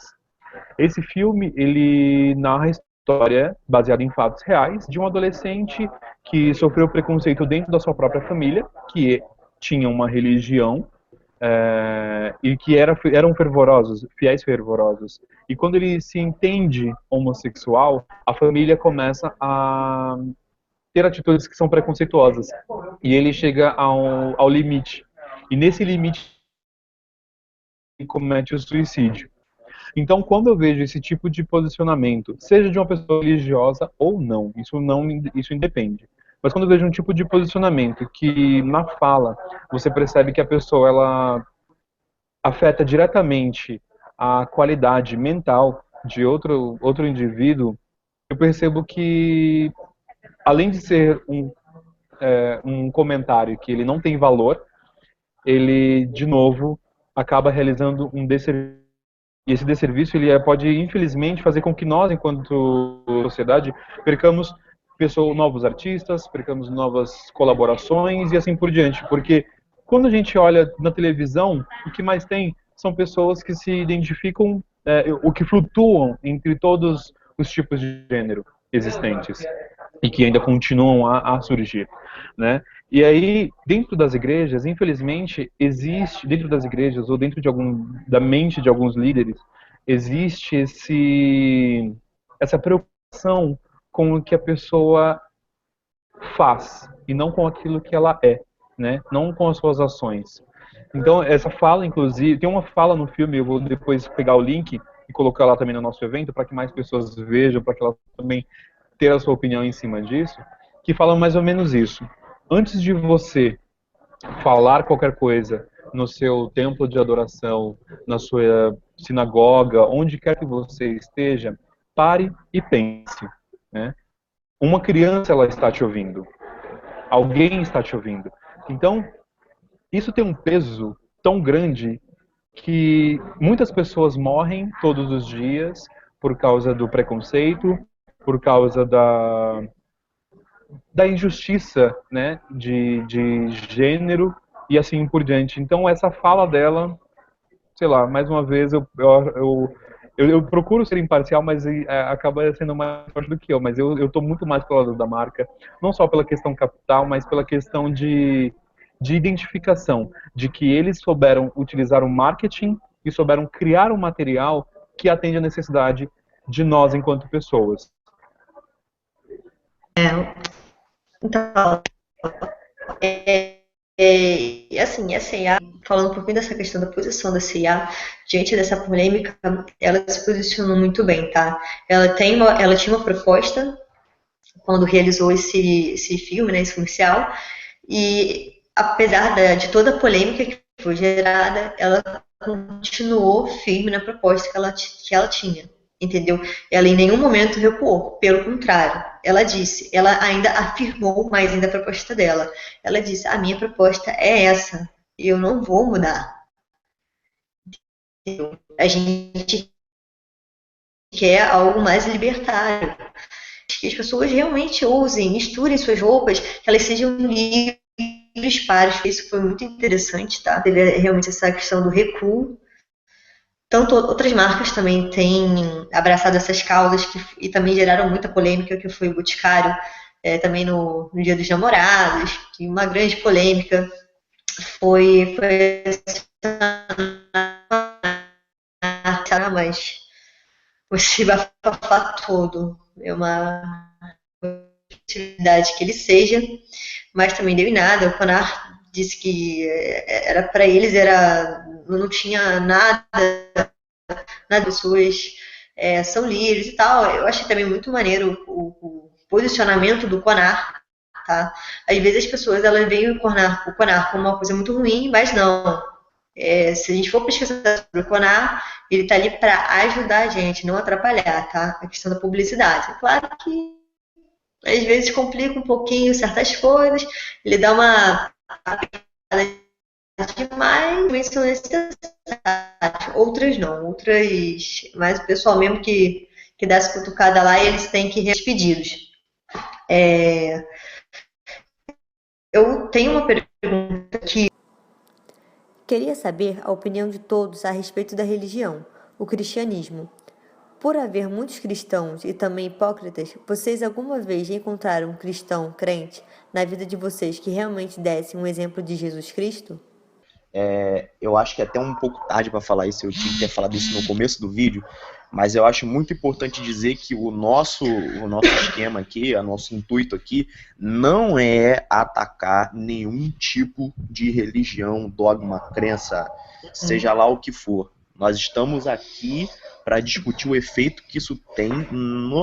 Esse filme, ele narra a história, baseada em fatos reais, de um adolescente que sofreu preconceito dentro da sua própria família, que tinha uma religião e que eram fervorosos, fiéis fervorosos. E quando ele se entende homossexual, a família começa a ter atitudes que são preconceituosas. E ele chega ao limite. E nesse limite, ele comete o suicídio. Então, quando eu vejo esse tipo de posicionamento, seja de uma pessoa religiosa ou não, isso independe. Mas quando eu vejo um tipo de posicionamento que na fala você percebe que a pessoa ela afeta diretamente a qualidade mental de outro indivíduo, eu percebo que além de ser um comentário que ele não tem valor, ele de novo acaba realizando um desserviço. E esse desserviço ele pode, infelizmente, fazer com que nós, enquanto sociedade, percamos novos artistas, percamos novas colaborações e assim por diante. Porque quando a gente olha na televisão, o que mais tem são pessoas que se identificam, o que flutuam entre todos os tipos de gênero existentes e que ainda continuam a surgir, né? E aí, dentro das igrejas, infelizmente, dentro das igrejas, ou dentro da mente de alguns líderes, existe essa preocupação com o que a pessoa faz, e não com aquilo que ela é, né? Não com as suas ações. Então, essa fala, inclusive, tem uma fala no filme, eu vou depois pegar o link e colocar lá também no nosso evento, para que mais pessoas vejam, para que elas também ter a sua opinião em cima disso, que fala mais ou menos isso. Antes de você falar qualquer coisa no seu templo de adoração, na sua sinagoga, onde quer que você esteja, pare e pense. Né? Uma criança ela está te ouvindo. Alguém está te ouvindo. Então, isso tem um peso tão grande que muitas pessoas morrem todos os dias por causa do preconceito, por causa da injustiça, né, de gênero e assim por diante. Então essa fala dela, sei lá, mais uma vez eu procuro ser imparcial, mas acaba sendo mais forte do que eu. Mas eu estou muito mais pelo lado da marca, não só pela questão capital, mas pela questão de identificação, de que eles souberam utilizar o marketing e souberam criar um material que atende à necessidade de nós enquanto pessoas. Então, assim, a CIA, falando um pouquinho dessa questão da posição da CIA, diante dessa polêmica, ela se posicionou muito bem, tá? Ela tinha uma proposta quando realizou esse filme, né, esse comercial, e apesar de toda a polêmica que foi gerada, ela continuou firme na proposta que ela tinha, entendeu? Ela em nenhum momento recuou, pelo contrário, ela ainda afirmou mais ainda a proposta dela. Ela disse: a minha proposta é essa, eu não vou mudar. A gente quer algo mais libertário, que as pessoas realmente ousem, misturem suas roupas, que elas sejam livres para. Isso foi muito interessante, tá? Teve realmente essa questão do recuo. Tanto outras marcas também têm abraçado essas causas e também geraram muita polêmica, que foi o Boticário, também no Dia dos Namorados, que uma grande polêmica foi mas você vai falar todo. É uma possibilidade que ele seja, mas também deu em nada. O Conar disse que era para eles, não tinha nada, pessoas são livres e tal. Eu achei também muito maneiro o posicionamento do Conar, tá? Às vezes as pessoas elas veem o Conar como uma coisa muito ruim, mas não. Se a gente for pesquisar sobre o Conar, ele está ali para ajudar a gente, não atrapalhar, tá? A questão da publicidade. Claro que às vezes complica um pouquinho certas coisas, ele dá uma demais, são necessárias, outras não, outras, mas o pessoal mesmo que dá essa cutucada lá, eles têm que ser pedidos. Eu tenho uma pergunta aqui. Queria saber a opinião de todos a respeito da religião, o cristianismo. Por haver muitos cristãos e também hipócritas, vocês alguma vez encontraram um cristão crente na vida de vocês que realmente desse um exemplo de Jesus Cristo? Eu acho que é até um pouco tarde para falar isso, eu tinha que ter falado isso no começo do vídeo, mas eu acho muito importante dizer que o nosso esquema aqui, o nosso intuito aqui, não é atacar nenhum tipo de religião, dogma, crença, seja lá o que for. Nós estamos aqui para discutir o efeito que isso tem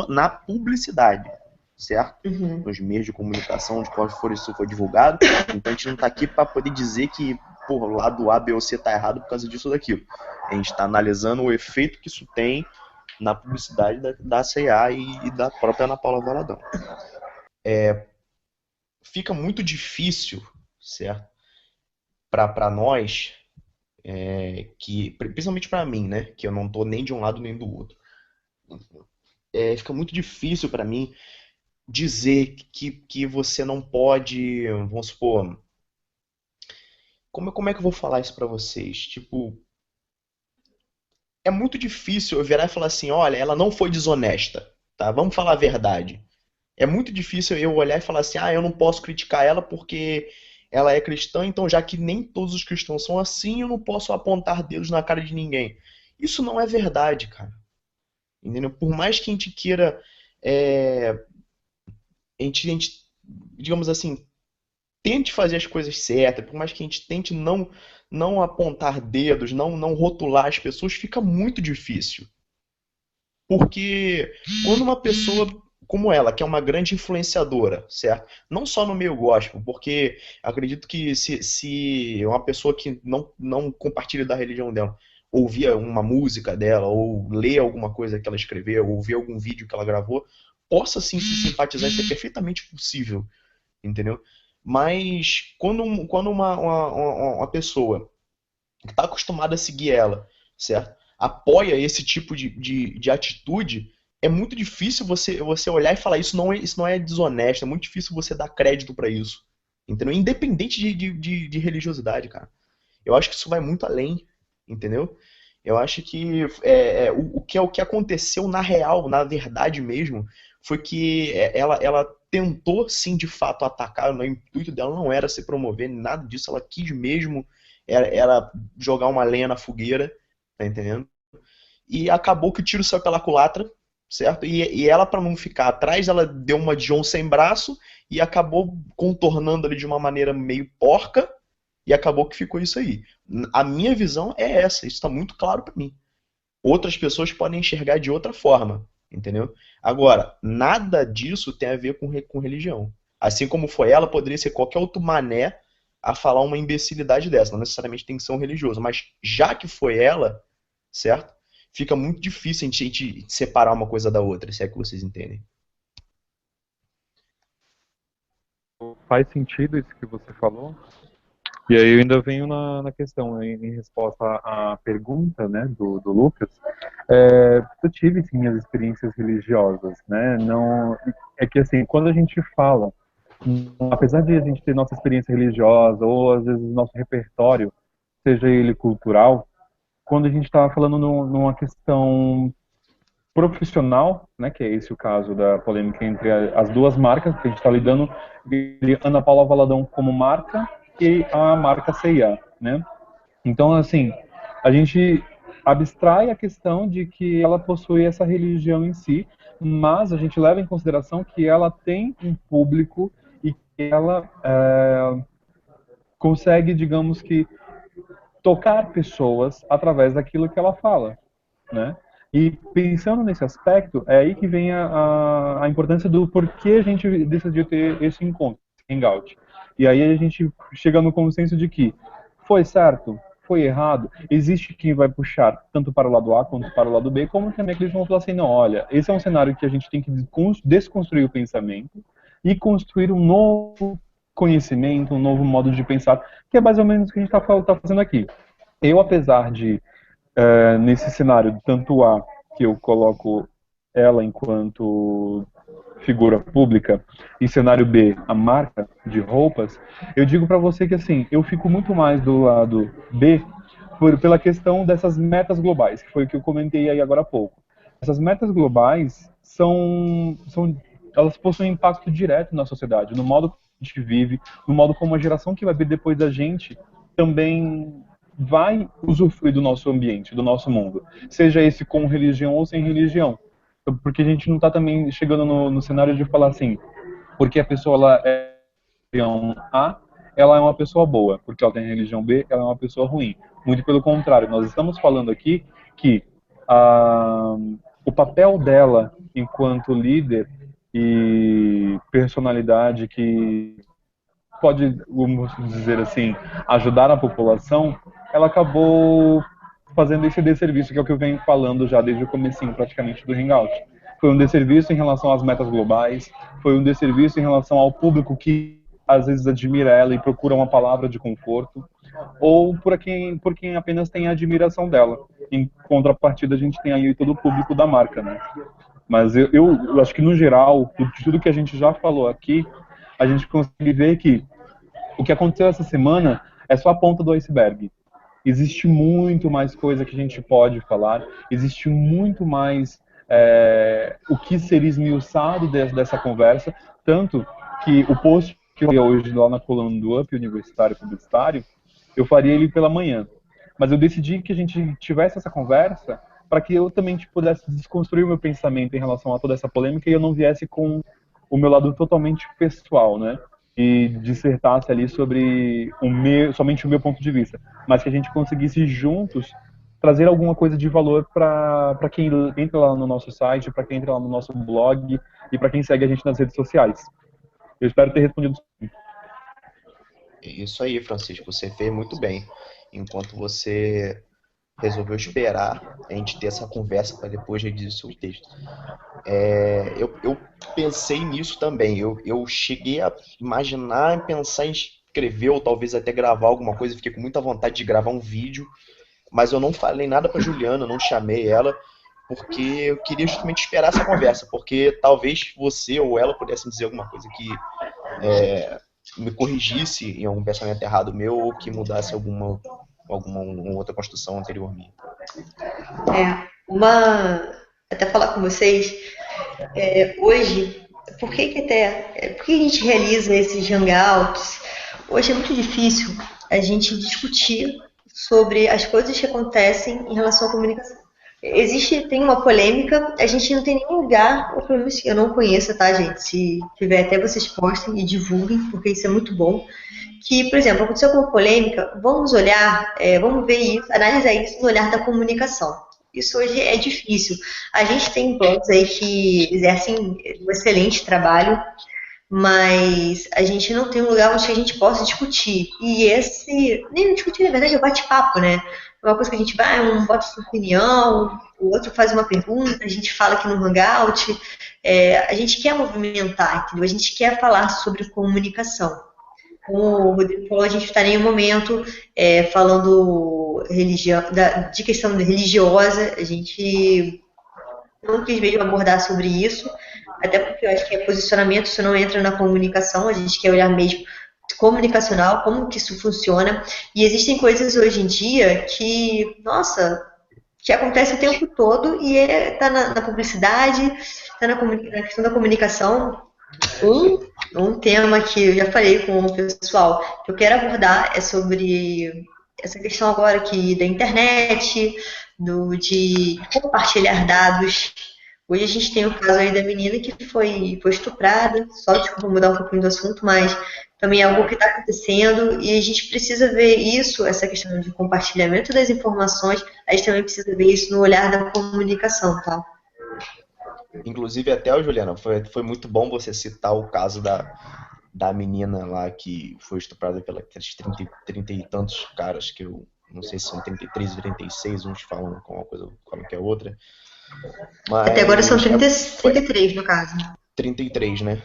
na publicidade, certo? Nos meios de comunicação, de qual for isso foi divulgado. Então a gente não está aqui para poder dizer que o lado A, B ou C está errado por causa disso ou daquilo. A gente está analisando o efeito que isso tem na publicidade da C&A e da própria Ana Paula Valadão. Fica muito difícil, certo? Para nós, principalmente para mim, né? Que eu não estou nem de um lado nem do outro. Fica muito difícil para mim dizer que você não pode, vamos supor, como é que eu vou falar isso pra vocês? Tipo, é muito difícil eu virar e falar assim, olha, ela não foi desonesta, tá? Vamos falar a verdade. É muito difícil eu olhar e falar assim, eu não posso criticar ela porque ela é cristã, então já que nem todos os cristãos são assim, eu não posso apontar dedos na cara de ninguém. Isso não é verdade, cara. Entendeu? Por mais que a gente queira, digamos assim, tente fazer as coisas certas, por mais que a gente tente não apontar dedos, não rotular as pessoas, fica muito difícil. Porque quando uma pessoa como ela, que é uma grande influenciadora, certo? Não só no meio gospel, porque acredito que se uma pessoa que não compartilha da religião dela, ouvir uma música dela, ou ler alguma coisa que ela escreveu, ou ver algum vídeo que ela gravou, possa sim se simpatizar, isso é perfeitamente possível, entendeu? Mas quando uma pessoa que está acostumada a seguir ela, certo? Apoia esse tipo de atitude, é muito difícil você olhar e falar isso não é desonesto, é muito difícil você dar crédito para isso, entendeu? Independente de religiosidade, cara. Eu acho que isso vai muito além, entendeu? Eu acho que o que aconteceu na real, na verdade mesmo, foi que ela tentou sim de fato atacar, o intuito dela não era se promover, nada disso, ela quis mesmo era jogar uma lenha na fogueira, tá entendendo? E acabou que o tiro saiu pela culatra, certo? E ela, para não ficar atrás, ela deu uma de João sem braço e acabou contornando ali de uma maneira meio porca e acabou que ficou isso aí. A minha visão é essa, isso está muito claro para mim. Outras pessoas podem enxergar de outra forma, entendeu? Agora, nada disso tem a ver com religião. Assim como foi ela, poderia ser qualquer outro mané a falar uma imbecilidade dessa. Não necessariamente tem que ser um religioso, mas já que foi ela, certo? Fica muito difícil a gente separar uma coisa da outra, se é que vocês entendem. Faz sentido isso que você falou? E aí eu ainda venho na questão, em resposta à pergunta, né, do Lucas. Eu tive, sim, minhas experiências religiosas, né? Não, é que, assim, quando a gente fala, apesar de a gente ter nossa experiência religiosa, ou às vezes nosso repertório, seja ele cultural, quando a gente está falando numa questão profissional, né, que é esse o caso da polêmica entre as duas marcas, que a gente está lidando, Ana Paula Valadão como marca e a marca C&A, né? Então, assim, a gente abstrai a questão de que ela possui essa religião em si, mas a gente leva em consideração que ela tem um público e que ela consegue, digamos que, tocar pessoas através daquilo que ela fala, né? E pensando nesse aspecto, é aí que vem a importância do porquê a gente decidiu ter esse encontro, esse hangout. E aí a gente chega no consenso de que foi certo, foi errado, existe quem vai puxar tanto para o lado A quanto para o lado B, como também aqueles vão falar assim, não, olha, esse é um cenário que a gente tem que desconstruir o pensamento e construir um novo conhecimento, um novo modo de pensar, que é mais ou menos o que a gente está fazendo aqui. Eu, apesar de nesse cenário, tanto A, que eu coloco ela enquanto figura pública, e cenário B, a marca de roupas, eu digo para você que, assim, eu fico muito mais do lado B pela questão dessas metas globais, que foi o que eu comentei aí agora há pouco. Essas metas globais elas possuem impacto direto na sociedade, no modo que a gente vive, no modo como a geração que vai vir depois da gente também vai usufruir do nosso ambiente, do nosso mundo, seja esse com religião ou sem religião, porque a gente não está também chegando no cenário de falar assim, porque a pessoa ela é religião A, ela é uma pessoa boa, porque ela tem religião B, ela é uma pessoa ruim. Muito pelo contrário, nós estamos falando aqui que o papel dela enquanto líder e personalidade que pode, vamos dizer assim, ajudar a população, ela acabou fazendo esse desserviço, que é o que eu venho falando já desde o comecinho praticamente do Hangout. Foi um desserviço em relação às metas globais, foi um desserviço em relação ao público que às vezes admira ela e procura uma palavra de conforto, ou por quem apenas tem a admiração dela. Em contrapartida, a gente tem aí todo o público da marca, né? Mas eu acho que, no geral, de tudo que a gente já falou aqui, a gente consegue ver que o que aconteceu essa semana é só a ponta do iceberg. Existe muito mais coisa que a gente pode falar, existe muito mais o que seria esmiuçado dessa conversa, tanto que o post que eu vi hoje lá na coluna do Up Universitário Publicitário, eu faria ele pela manhã. Mas eu decidi que a gente tivesse essa conversa para que eu também pudesse desconstruir o meu pensamento em relação a toda essa polêmica e eu não viesse com o meu lado totalmente pessoal, né? E dissertasse ali sobre somente o meu ponto de vista, mas que a gente conseguisse juntos trazer alguma coisa de valor para quem entra lá no nosso site, para quem entra lá no nosso blog e para quem segue a gente nas redes sociais. Eu espero ter respondido. Isso aí, Francisco, você fez muito bem. Enquanto você resolveu esperar a gente ter essa conversa para depois redigir o seu texto. Eu pensei nisso também. Eu cheguei a imaginar, pensar em escrever ou talvez até gravar alguma coisa. Fiquei com muita vontade de gravar um vídeo, mas eu não falei nada para Juliana, não chamei ela, porque eu queria justamente esperar essa conversa, porque talvez você ou ela pudessem dizer alguma coisa que me corrigisse em algum pensamento errado meu ou que mudasse alguma outra construção anterior minha. Até falar com vocês, hoje, por que a gente realiza esses hangouts? Hoje é muito difícil a gente discutir sobre as coisas que acontecem em relação à comunicação. tem uma polêmica, a gente não tem nenhum lugar, ou pelo menos eu não conheço, tá, gente? Se tiver, até vocês postem e divulguem, porque isso é muito bom. Que, por exemplo, aconteceu com uma polêmica, vamos olhar, vamos ver isso, analisar isso no olhar da comunicação. Isso hoje é difícil. A gente tem blogs aí que exercem um excelente trabalho, mas a gente não tem um lugar onde a gente possa discutir. E nem discutir, na verdade, é bate-papo, né? É uma coisa que a gente vai, um bota sua opinião, o outro faz uma pergunta, a gente fala aqui no Hangout. A gente quer movimentar, entendeu? A gente quer falar sobre comunicação. Como o Rodrigo falou, a gente está em nenhum momento falando de questão religiosa, a gente não quis mesmo abordar sobre isso, até porque eu acho que posicionamento, isso não entra na comunicação, a gente quer olhar mesmo comunicacional, como que isso funciona, e existem coisas hoje em dia que, nossa, que acontece o tempo todo e está na publicidade, está na questão da comunicação. Um tema que eu já falei com o pessoal que eu quero abordar é sobre essa questão agora aqui da internet, de compartilhar dados. Hoje a gente tem o caso aí da menina que foi estuprada, só desculpa mudar um pouquinho do assunto, mas também é algo que está acontecendo e a gente precisa ver isso, essa questão de compartilhamento das informações, a gente também precisa ver isso no olhar da comunicação, tá? Inclusive, até, Juliana, foi muito bom você citar o caso da menina lá que foi estuprada pelos 30 e tantos caras, que eu não sei se são 33 ou 36, uns falam com uma coisa, falam que é outra. Mas até agora são 33 no caso. 33, né?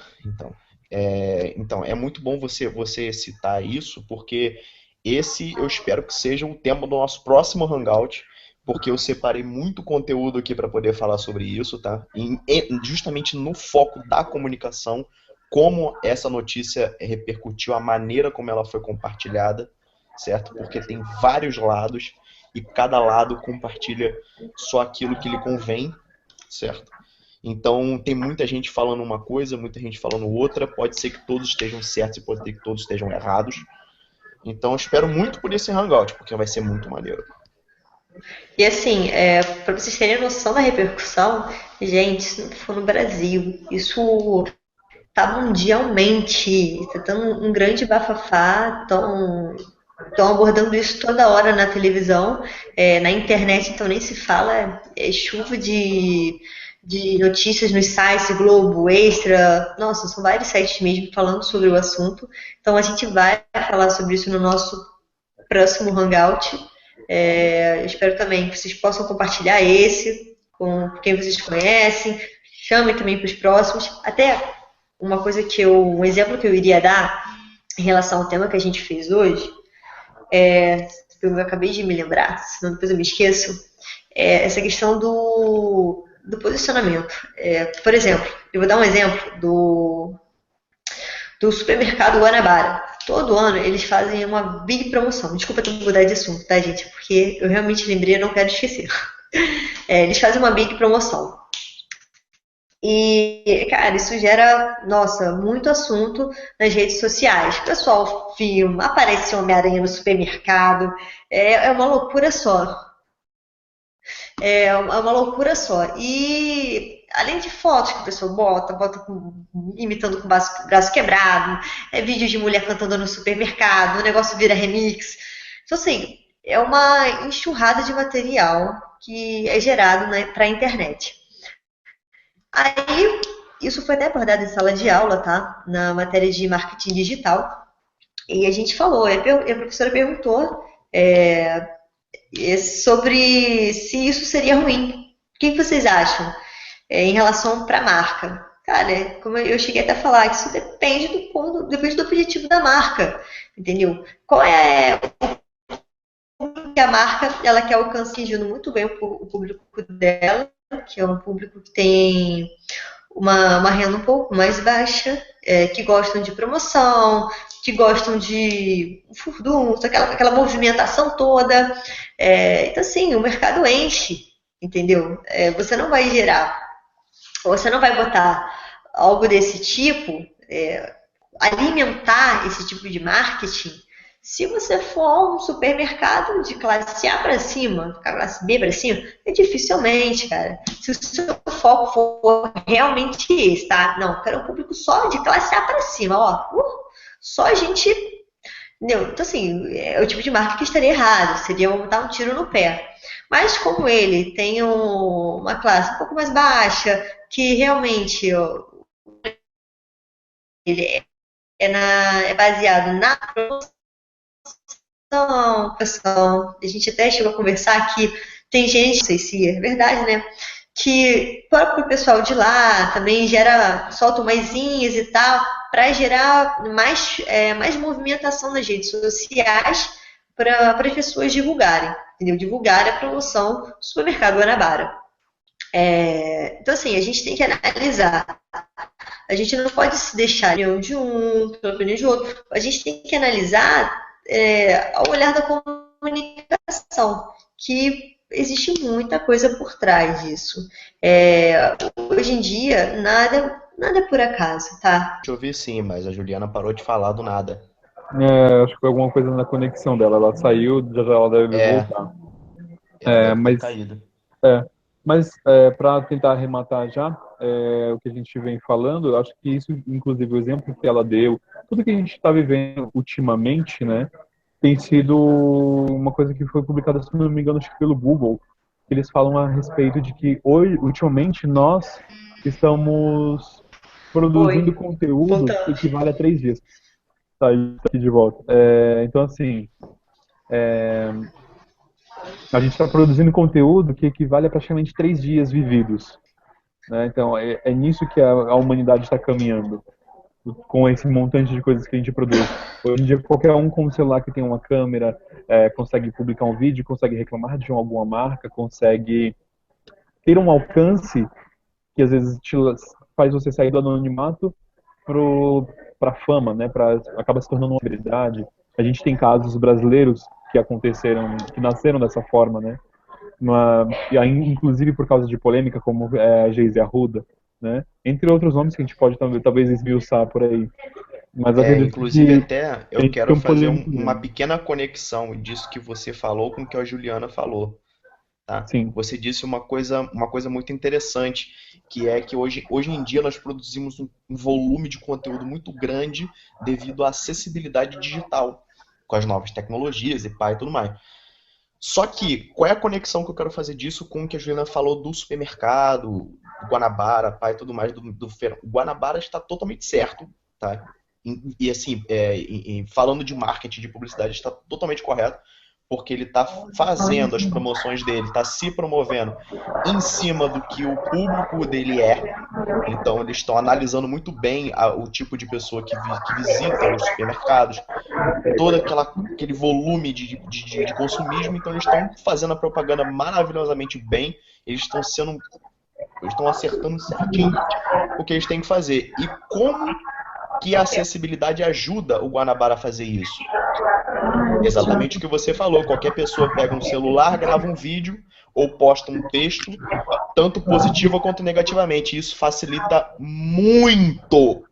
Então, é muito bom você citar isso, porque esse eu espero que seja o tema do nosso próximo Hangout, porque eu separei muito conteúdo aqui para poder falar sobre isso, tá? E justamente no foco da comunicação, como essa notícia repercutiu, a maneira como ela foi compartilhada, certo? Porque tem vários lados e cada lado compartilha só aquilo que lhe convém, certo? Então, tem muita gente falando uma coisa, muita gente falando outra, pode ser que todos estejam certos e pode ser que todos estejam errados. Então, eu espero muito por esse Hangout, porque vai ser muito maneiro. E assim, para vocês terem noção da repercussão, gente, se não for no Brasil, isso tá mundialmente, tá dando um grande bafafá, estão abordando isso toda hora na televisão, na internet, então nem se fala, chuva de notícias nos sites, Globo, Extra, nossa, são vários sites mesmo falando sobre o assunto, então a gente vai falar sobre isso no nosso próximo Hangout. Eu espero também que vocês possam compartilhar esse com quem vocês conhecem, chamem também para os próximos. Até um exemplo que eu iria dar em relação ao tema que a gente fez hoje, eu acabei de me lembrar, senão depois eu me esqueço, essa questão do posicionamento. Por exemplo, eu vou dar um exemplo do supermercado Guanabara. Todo ano eles fazem uma big promoção. Desculpa ter mudado de assunto, tá, gente? Porque eu realmente lembrei e não quero esquecer. Eles fazem uma big promoção. E, cara, isso gera, nossa, muito assunto nas redes sociais. O pessoal filma, aparece Homem-Aranha no supermercado. É uma loucura só. É uma loucura só. E além de fotos que o pessoal bota imitando com o braço quebrado, vídeos de mulher cantando no supermercado, o negócio vira remix. Então, assim, é uma enxurrada de material que é gerado para a internet. Aí, isso foi até abordado em sala de aula, tá? Na matéria de marketing digital. E a gente falou, a professora perguntou sobre se isso seria ruim. O que vocês acham em relação para a marca? Cara, como eu cheguei até a falar, isso depende do objetivo da marca, entendeu? Qual é que a marca ela quer alcançar muito bem o público dela, que é um público que tem uma renda um pouco mais baixa, que gostam de promoção, que gostam de furdunço, aquela movimentação toda. Então, assim, o mercado enche, entendeu? Você não vai botar algo desse tipo, alimentar esse tipo de marketing Se você for um supermercado de classe A para cima, classe B para cima, é dificilmente, cara. Se o seu foco for realmente esse, tá? Não, quero um público só de classe A para cima, ó. Só gente. Entendeu? Então, assim, é o tipo de marca que estaria errado, seria dar um tiro no pé. Mas como ele tem uma classe um pouco mais baixa, que realmente ó, ele é baseado na produção, a gente até chegou a conversar que tem gente, não sei se é verdade, né? Que o próprio pessoal de lá também solta umasinhas e tal, para gerar mais movimentação nas redes sociais para as pessoas divulgarem, entendeu? Divulgar a promoção do supermercado Guanabara. Então, assim, a gente tem que analisar. A gente não pode se deixar a opinião de um, a opinião de outro. A gente tem que analisar ao olhar da comunicação, que existe muita coisa por trás disso. Hoje em dia, nada é por acaso, tá? Deixa eu ver sim, mas a Juliana parou de falar do nada. Acho que foi alguma coisa na conexão dela. Ela saiu, já ela deve voltar. Ela deve ter mas caído. Para tentar arrematar já o que a gente vem falando, eu acho que isso, inclusive, o exemplo que ela deu, tudo que a gente está vivendo ultimamente, né, tem sido uma coisa que foi publicada, se não me engano, acho que pelo Google. Eles falam a respeito de que hoje, ultimamente, nós estamos produzindo conteúdo que equivale a 3 dias. Tá aqui de volta. Então, assim, a gente está produzindo conteúdo que equivale a praticamente 3 dias vividos. Né? Então, é nisso que a humanidade está caminhando, com esse montante de coisas que a gente produz. Hoje em dia, qualquer um com um celular que tem uma câmera consegue publicar um vídeo, consegue reclamar de alguma marca, consegue ter um alcance que às vezes faz você sair do anonimato para a fama, né? Acaba se tornando uma celebridade. A gente tem casos brasileiros que aconteceram, que nasceram dessa forma, né? E aí, inclusive por causa de polêmica, como a Geise Arruda, né? Entre outros nomes que a gente pode talvez esmiuçar por aí. Mas acredito inclusive que até eu quero fazer uma né? pequena conexão disso que você falou com o que a Juliana falou. Tá? Sim. Você disse uma coisa muito interessante, que é que hoje em dia nós produzimos um volume de conteúdo muito grande devido à acessibilidade digital, com as novas tecnologias e tudo mais. Só que, qual é a conexão que eu quero fazer disso com o que a Juliana falou do supermercado, do Guanabara, e tudo mais, do feirão? O Guanabara está totalmente certo, tá? E assim, falando de marketing, de publicidade, está totalmente correto, porque ele está fazendo as promoções dele, está se promovendo em cima do que o público dele é. Então, eles estão analisando muito bem o tipo de pessoa que visita os supermercados, todo aquele volume de consumismo. Então, eles estão fazendo a propaganda maravilhosamente bem, eles estão acertando certinho o que eles têm que fazer. E como que a acessibilidade ajuda o Guanabara a fazer isso? Exatamente o que você falou. Qualquer pessoa pega um celular, grava um vídeo ou posta um texto, tanto positivo quanto negativamente. Isso facilita muito.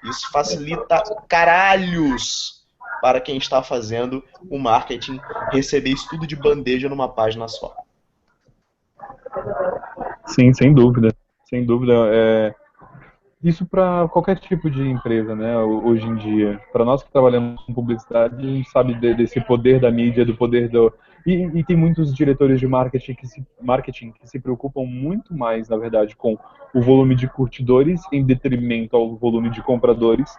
Isso facilita caralhos para quem está fazendo o marketing receber isso tudo de bandeja numa página só. Sim, sem dúvida. Sem dúvida. Isso para qualquer tipo de empresa, né, hoje em dia. Para nós que trabalhamos com publicidade, a gente sabe desse poder da mídia, do poder do... E tem muitos diretores de marketing que se preocupam muito mais, na verdade, com o volume de curtidores em detrimento ao volume de compradores,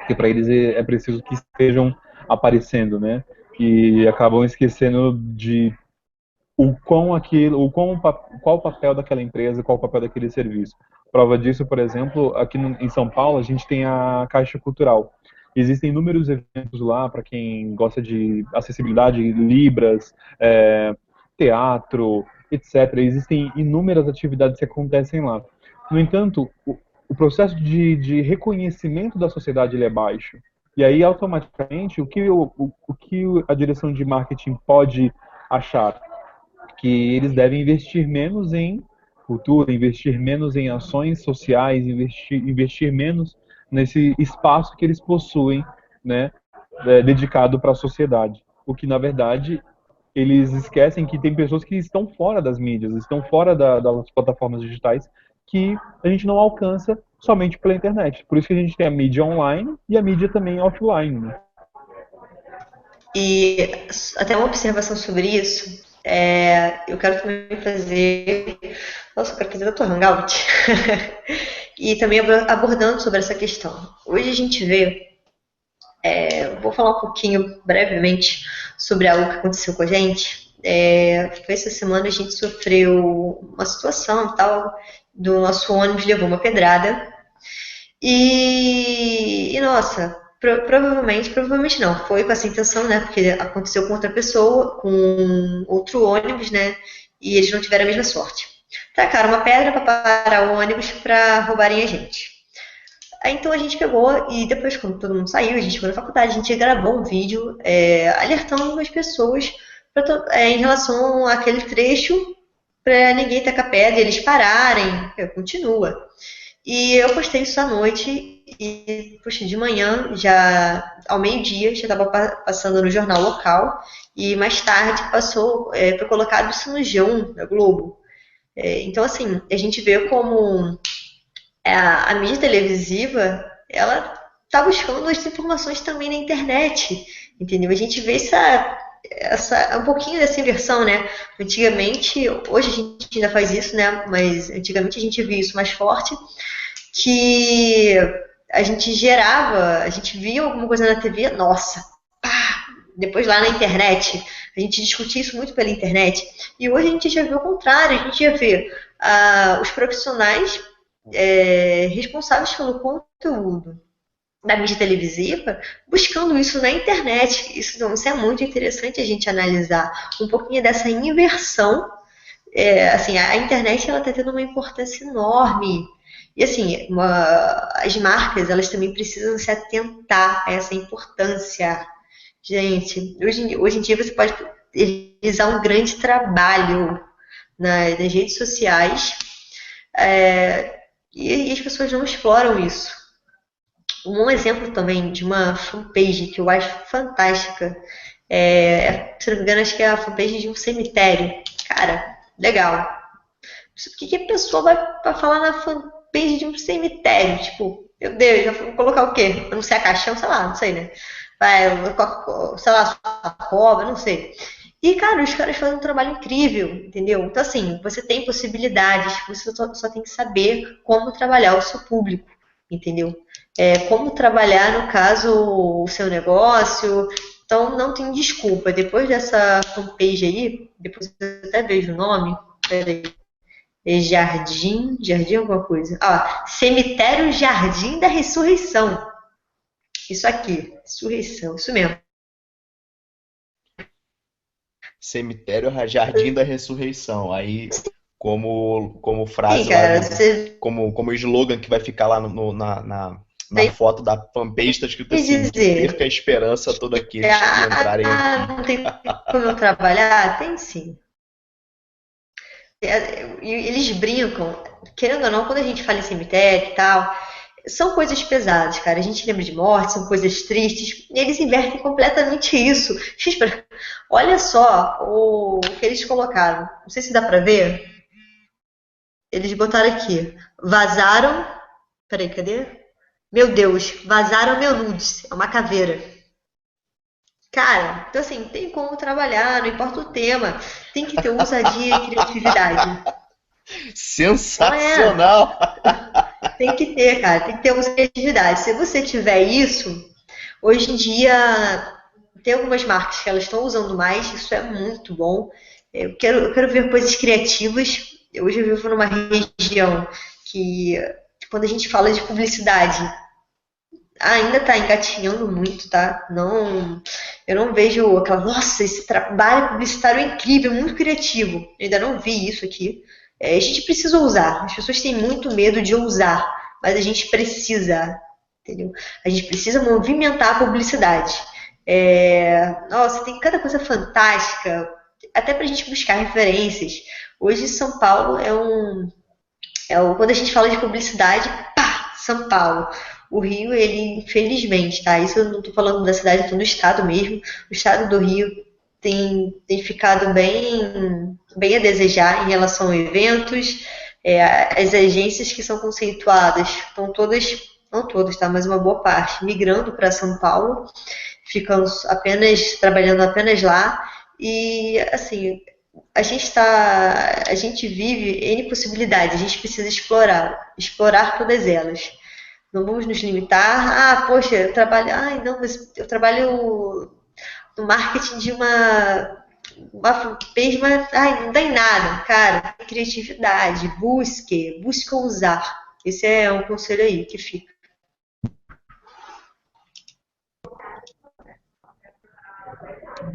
que para eles é preciso que estejam aparecendo, né? E acabam esquecendo de qual o papel daquela empresa, qual o papel daquele serviço. Prova disso, por exemplo, aqui em São Paulo, a gente tem a Caixa Cultural. Existem inúmeros eventos lá para quem gosta de acessibilidade, libras, teatro, etc. Existem inúmeras atividades que acontecem lá. No entanto, o processo de reconhecimento da sociedade ele é baixo. E aí, automaticamente, o que a direção de marketing pode achar? Que eles devem investir menos em cultura, investir menos em ações sociais, investir menos nesse espaço que eles possuem, né, dedicado para a sociedade. O que, na verdade, eles esquecem que tem pessoas que estão fora das mídias, estão fora das plataformas digitais, que a gente não alcança somente pela internet. Por isso que a gente tem a mídia online e a mídia também offline, né? E até uma observação sobre isso, eu quero também fazer. Nossa, eu quero fazer da tua Hangout. E também abordando sobre essa questão. Hoje a gente vê, vou falar um pouquinho brevemente sobre algo que aconteceu com a gente. Essa semana a gente sofreu uma situação tal, do nosso ônibus levou uma pedrada. E nossa, provavelmente não, foi com essa intenção, né? Porque aconteceu com outra pessoa, com outro ônibus, né? E eles não tiveram a mesma sorte. Tacaram uma pedra para parar o ônibus para roubarem a gente. Aí então a gente pegou e depois, quando todo mundo saiu, a gente foi na faculdade, a gente gravou um vídeo alertando as pessoas em relação àquele trecho para ninguém tacar pedra e eles pararem, continua. E eu postei isso à noite e, poxa, de manhã, já ao meio-dia, já estava passando no jornal local e mais tarde passou para colocar isso no G1, da Globo. Então, assim, a gente vê como a mídia televisiva, ela está buscando as informações também na internet, entendeu? A gente vê um pouquinho dessa inversão, né? Antigamente, hoje a gente ainda faz isso, né? Mas antigamente a gente via isso mais forte, que a gente via alguma coisa na TV, nossa, pá, depois lá na internet, a gente discutia isso muito pela internet, e hoje a gente já vê o contrário, a gente já vê os profissionais responsáveis pelo conteúdo da mídia televisiva buscando isso na internet. Isso é muito interessante a gente analisar um pouquinho dessa inversão. Assim, a internet está tendo uma importância enorme. E assim, as marcas, elas também precisam se atentar a essa importância. Gente, hoje em dia você pode realizar um grande trabalho nas redes sociais, e as pessoas não exploram isso. Um exemplo também de uma fanpage que eu acho fantástica, se não me engano, acho que é a fanpage de um cemitério. Cara, legal. O que a pessoa vai falar na fanpage de um cemitério? Tipo, meu Deus, já vou colocar o quê? Anunciar caixão, sei lá, não sei, né? Sei lá, cobra, não sei. E, cara, os caras fazem um trabalho incrível, entendeu? Então, assim, você tem possibilidades, você só tem que saber como trabalhar o seu público, entendeu? Como trabalhar, no caso, o seu negócio. Então, não tem desculpa. Depois dessa fanpage aí, depois eu até vejo o nome, peraí. Jardim alguma coisa. Cemitério Jardim da Ressurreição. Isso aqui, ressurreição, isso mesmo. Cemitério Jardim da Ressurreição. Aí, como frase Sim, cara, lá, como slogan que vai ficar lá na foto da fanpage, está escrito assim: que perca a esperança toda aqueles que entrarem aqui. Não tem como eu trabalhar? Tem sim. Eles brincam, querendo ou não, quando a gente fala em cemitério e tal, são coisas pesadas, cara. A gente lembra de morte, são coisas tristes, e eles invertem completamente isso. Olha só o que eles colocaram. Não sei se dá pra ver. Eles botaram aqui. Vazaram. Peraí, cadê? Meu Deus, vazaram meu nudes. É uma caveira. Cara, então assim, tem como trabalhar, não importa o tema. Tem que ter ousadia e criatividade. Sensacional! Tem que ter, cara, tem que ter ousadia e criatividade. Se você tiver isso, hoje em dia tem algumas marcas que elas estão usando mais, isso é muito bom. Eu quero ver coisas criativas. Hoje eu vivo numa região que, quando a gente fala de publicidade, ainda está engatinhando muito, tá? Eu não vejo aquela, nossa, esse trabalho publicitário é incrível, muito criativo. Eu ainda não vi isso aqui. A gente precisa ousar. As pessoas têm muito medo de ousar, mas a gente precisa, entendeu? A gente precisa movimentar a publicidade. Nossa, tem cada coisa fantástica, até pra gente buscar referências. Hoje São Paulo quando a gente fala de publicidade, pá, São Paulo. O Rio, ele, infelizmente, tá? Isso eu não estou falando da cidade, eu tô no estado mesmo. O estado do Rio tem ficado bem a desejar em relação a eventos. As agências que são conceituadas estão todas, não todas, tá? Mas uma boa parte, migrando para São Paulo, ficando trabalhando apenas lá. E, assim, a gente vive N possibilidades, a gente precisa explorar todas elas. Não vamos nos limitar, poxa, não, mas eu trabalho no marketing de uma fanpage, mas não dá em nada, cara. Criatividade, busque ousar. Esse é um conselho aí que fica.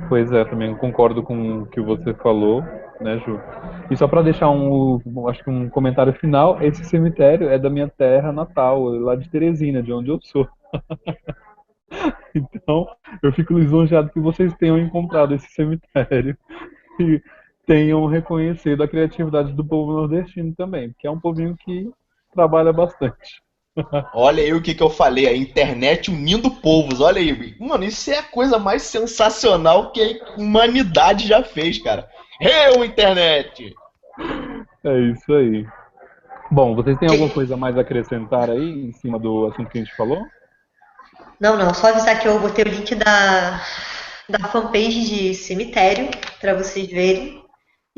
Pois é, também concordo com o que você falou, né, Ju? E só para deixar acho que um comentário final, esse cemitério é da minha terra natal, lá de Teresina, de onde eu sou. Então, eu fico lisonjeado que vocês tenham encontrado esse cemitério e tenham reconhecido a criatividade do povo nordestino também, porque é um povinho que trabalha bastante. Olha aí o que eu falei, a internet unindo povos, olha aí. Mano, isso é a coisa mais sensacional que a humanidade já fez, cara. Internet! É isso aí. Bom, vocês têm alguma coisa mais a acrescentar aí em cima do assunto que a gente falou? Não, só avisar que eu botei o link da fanpage de cemitério para vocês verem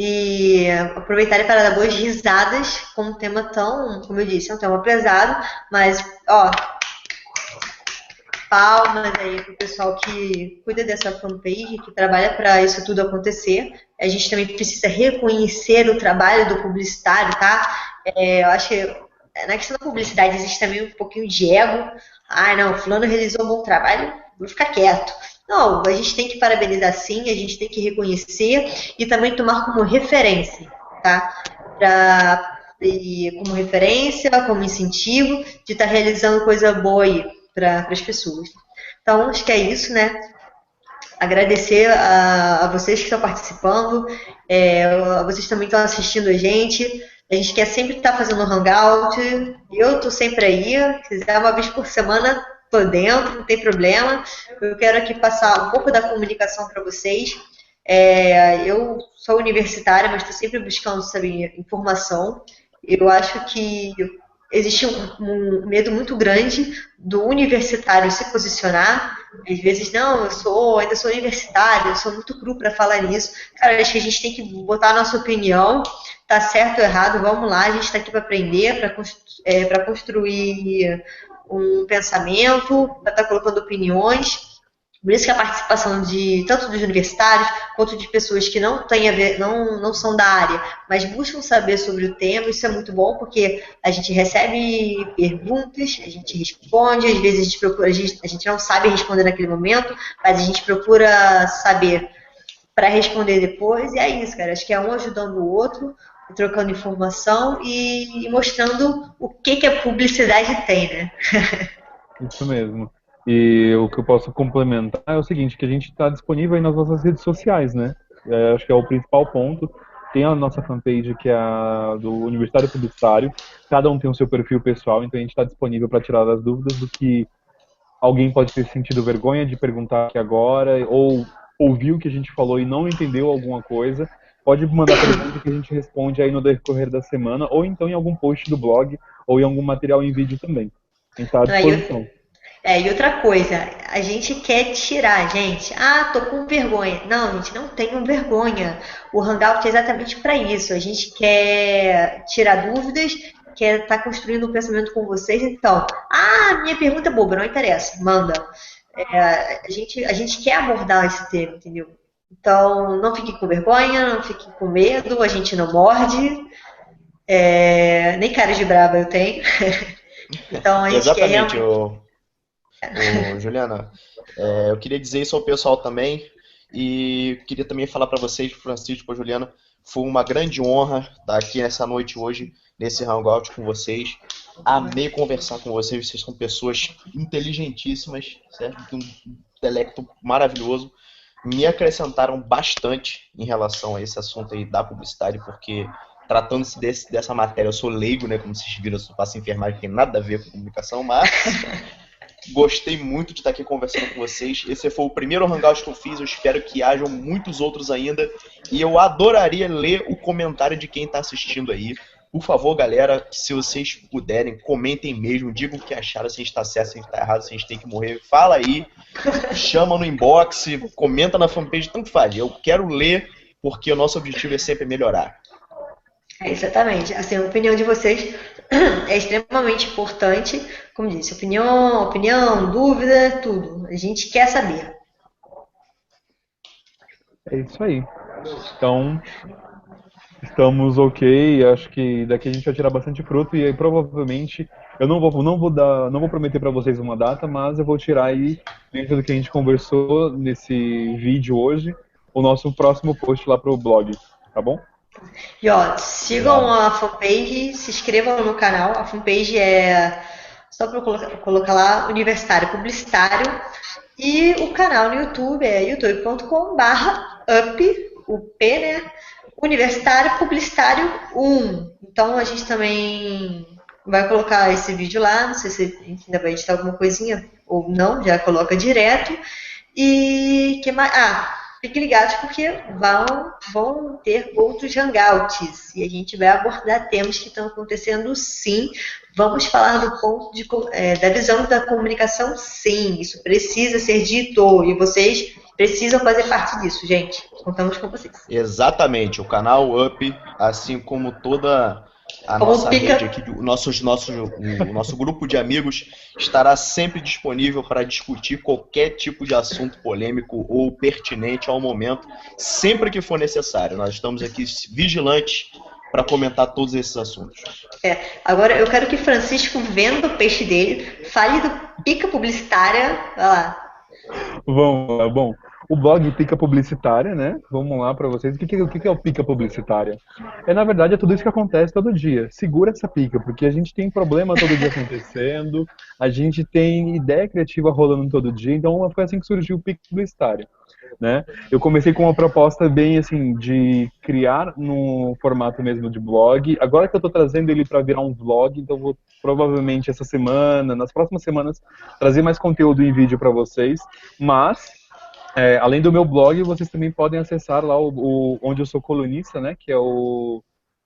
e aproveitarem para dar boas risadas com um tema tão, como eu disse, é um tema pesado, mas, palmas aí pro pessoal que cuida dessa fanpage, que trabalha para isso tudo acontecer. A gente também precisa reconhecer o trabalho do publicitário, tá? Eu acho que na questão da publicidade existe também um pouquinho de ego. Não, fulano realizou um bom trabalho, vou ficar quieto. Não, a gente tem que parabenizar sim, a gente tem que reconhecer e também tomar como referência, tá? Como referência, como incentivo de estar realizando coisa boa aí para as pessoas. Então, acho que é isso, né? Agradecer a vocês que estão participando, a vocês também estão assistindo a gente. A gente quer sempre estar fazendo um hangout. Eu estou sempre aí. Se quiser uma vez por semana, estou dentro, não tem problema. Eu quero aqui passar um pouco da comunicação para vocês. Eu sou universitária, mas estou sempre buscando saber informação. Eu acho que existe um medo muito grande do universitário se posicionar. Às vezes, não, ainda sou universitário, eu sou muito cru para falar nisso. Cara, acho que a gente tem que botar a nossa opinião, tá certo ou errado, vamos lá, a gente está aqui para aprender, para construir um pensamento, para estar colocando opiniões. Por isso que a participação tanto dos universitários quanto de pessoas que não têm a ver, não são da área, mas buscam saber sobre o tema, isso é muito bom, porque a gente recebe perguntas, a gente responde, às vezes a gente não sabe responder naquele momento, mas a gente procura saber para responder depois, e é isso, cara. Acho que é um ajudando o outro, trocando informação e mostrando o que a publicidade tem, né? Isso mesmo. E o que eu posso complementar é o seguinte, que a gente está disponível aí nas nossas redes sociais, né? Acho que é o principal ponto. Tem a nossa fanpage, que é a do Universitário Publicitário. Cada um tem o seu perfil pessoal, então a gente está disponível para tirar as dúvidas do que alguém pode ter sentido vergonha de perguntar aqui agora, ou ouviu o que a gente falou e não entendeu alguma coisa. Pode mandar pergunta que a gente responde aí no decorrer da semana, ou então em algum post do blog, ou em algum material em vídeo também. A gente está à disposição. E outra coisa, a gente quer tirar, gente. Tô com vergonha. Não, gente, não tenham vergonha. O Hangout é exatamente para isso. A gente quer tirar dúvidas, quer estar construindo um pensamento com vocês. Então, minha pergunta é boba, não interessa, manda. A gente quer abordar esse tema, entendeu? Então, não fique com vergonha, não fique com medo, a gente não morde. Nem cara de brava eu tenho. Então, a gente exatamente, Juliana, eu queria dizer isso ao pessoal também e queria também falar para vocês, Francisco e Juliana, foi uma grande honra estar aqui nessa noite hoje, nesse hangout com vocês. Amei conversar com vocês, vocês são pessoas inteligentíssimas, certo? Com um intelecto maravilhoso. Me acrescentaram bastante em relação a esse assunto aí da publicidade, porque tratando-se dessa matéria, eu sou leigo, né? Como vocês viram, eu faço enfermagem, não tem nada a ver com comunicação, mas gostei muito de estar aqui conversando com vocês. Esse foi o primeiro Hangout que eu fiz, eu espero que hajam muitos outros ainda. E eu adoraria ler o comentário de quem está assistindo aí. Por favor, galera, se vocês puderem, comentem mesmo, digam o que acharam, se a gente está certo, se a gente está errado, se a gente tem que morrer. Fala aí, chama no inbox, comenta na fanpage, tanto faz. Eu quero ler, porque o nosso objetivo é sempre melhorar. Exatamente. Assim, a opinião de vocês é extremamente importante. Como disse, opinião, dúvida, tudo. A gente quer saber. É isso aí. Então, estamos ok. Acho que daqui a gente vai tirar bastante fruto e aí, provavelmente eu não vou prometer para vocês uma data, mas eu vou tirar aí, dentro do que a gente conversou nesse vídeo hoje, o nosso próximo post lá pro blog, tá bom? E ó, sigam a fanpage, se inscrevam no canal. A fanpage é só para colocar lá Universitário Publicitário. E o canal no YouTube é youtube.com/up, o P, né? Universitário Publicitário 1. Então a gente também vai colocar esse vídeo lá. Não sei se a gente ainda vai editar alguma coisinha ou não, já coloca direto. E que mais? Fiquem ligados porque vão ter outros hangouts e a gente vai abordar temas que estão acontecendo sim. Vamos falar do ponto da visão da comunicação sim. Isso precisa ser dito e vocês precisam fazer parte disso, gente. Contamos com vocês. Exatamente, o canal Up, assim como toda a nossa rede aqui, o nosso grupo de amigos estará sempre disponível para discutir qualquer tipo de assunto polêmico ou pertinente ao momento, sempre que for necessário. Nós estamos aqui vigilantes para comentar todos esses assuntos. Agora eu quero que Francisco, vendo o peixe dele, fale do Pica Publicitária. Vai lá. Bom, o blog Pica Publicitária, né? Vamos lá para vocês. O que é o Pica Publicitária? Na verdade, é tudo isso que acontece todo dia. Segura essa pica, porque a gente tem problema todo dia acontecendo, a gente tem ideia criativa rolando todo dia, então foi assim que surgiu o Pica Publicitária, né? Eu comecei com uma proposta bem assim, de criar no formato mesmo de blog. Agora que eu tô trazendo ele para virar um vlog, então vou provavelmente essa semana, nas próximas semanas, trazer mais conteúdo em vídeo para vocês, mas além do meu blog, vocês também podem acessar lá onde eu sou colunista, né? Que é o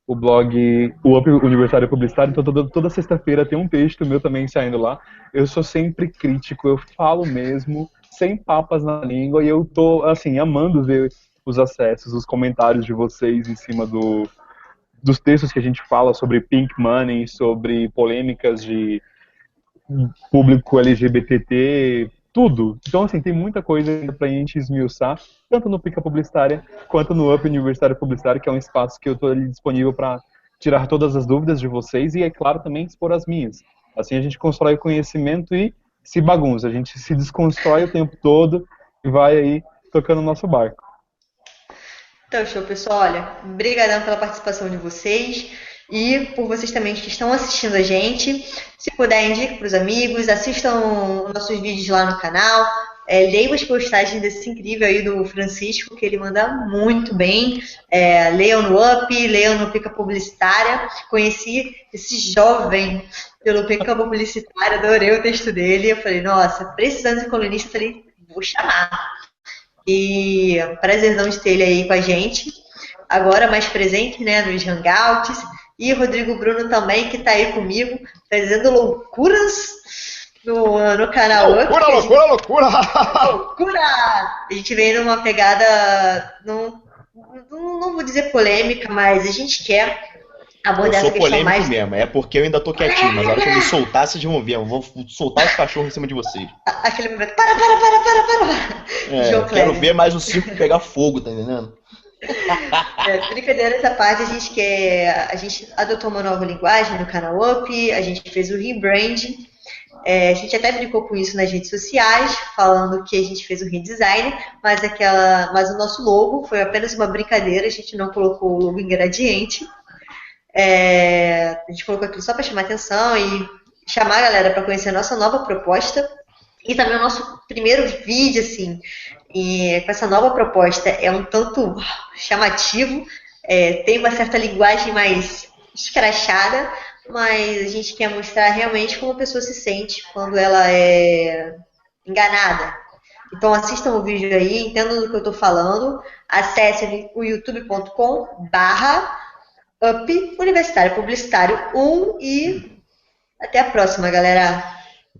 blog o Up Universitário Publicitário. Então toda sexta-feira tem um texto meu também saindo lá. Eu sou sempre crítico, eu falo mesmo, sem papas na língua, e eu tô assim amando ver os acessos, os comentários de vocês em cima dos textos que a gente fala sobre pink money, sobre polêmicas de público LGBTT, tudo. Então, assim, tem muita coisa ainda pra gente esmiuçar, tanto no Pica Publicitária, quanto no Up Universitário Publicitário, que é um espaço que eu tô ali disponível para tirar todas as dúvidas de vocês e, é claro, também expor as minhas. Assim a gente constrói conhecimento e se bagunça, a gente se desconstrói o tempo todo e vai aí tocando o nosso barco. Então, show, pessoal. Olha, brigadão pela participação de vocês. E por vocês também que estão assistindo a gente, se puder, indique para os amigos, assistam nossos vídeos lá no canal, leiam as postagens desse incrível aí do Francisco, que ele manda muito bem, leiam no Up, leiam no Pica Publicitária. Conheci esse jovem pelo Pica Publicitária, adorei o texto dele, eu falei, nossa, precisando de colunista, eu falei, vou chamar. E prazerzão de ter ele aí com a gente, agora mais presente, né, nos Hangouts. E Rodrigo Bruno também, que está aí comigo, fazendo loucuras no canal Up. Loucura! Loucura! A gente veio numa pegada, não vou dizer polêmica, mas a gente quer abordar essa questão mais... Eu sou polêmico mesmo, é porque eu ainda tô quietinho, mas na hora que eu me soltar, vocês vão ver, eu vou soltar os cachorros em cima de vocês. Aquele momento, para! Quero ver mais o circo pegar fogo, tá entendendo? Brincadeiras à parte, a gente adotou uma nova linguagem no canal Up, a gente fez o rebranding, a gente até brincou com isso nas redes sociais, falando que a gente fez o redesign, mas o nosso logo foi apenas uma brincadeira, a gente não colocou o logo em gradiente, a gente colocou aquilo só para chamar atenção e chamar a galera para conhecer a nossa nova proposta. E também o nosso primeiro vídeo, assim, e com essa nova proposta é um tanto chamativo. tem uma certa linguagem mais escrachada, mas a gente quer mostrar realmente como a pessoa se sente quando ela é enganada. Então assistam o vídeo aí, entendam do que eu estou falando, acessem o youtube.com/up Universitário Publicitário 1 e até a próxima, galera.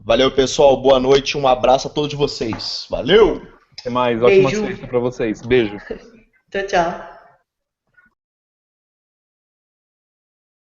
Valeu, pessoal. Boa noite. Um abraço a todos vocês. Valeu! Até mais. Ótima Beijo. sexta pra vocês. Beijo. Tchau, tchau.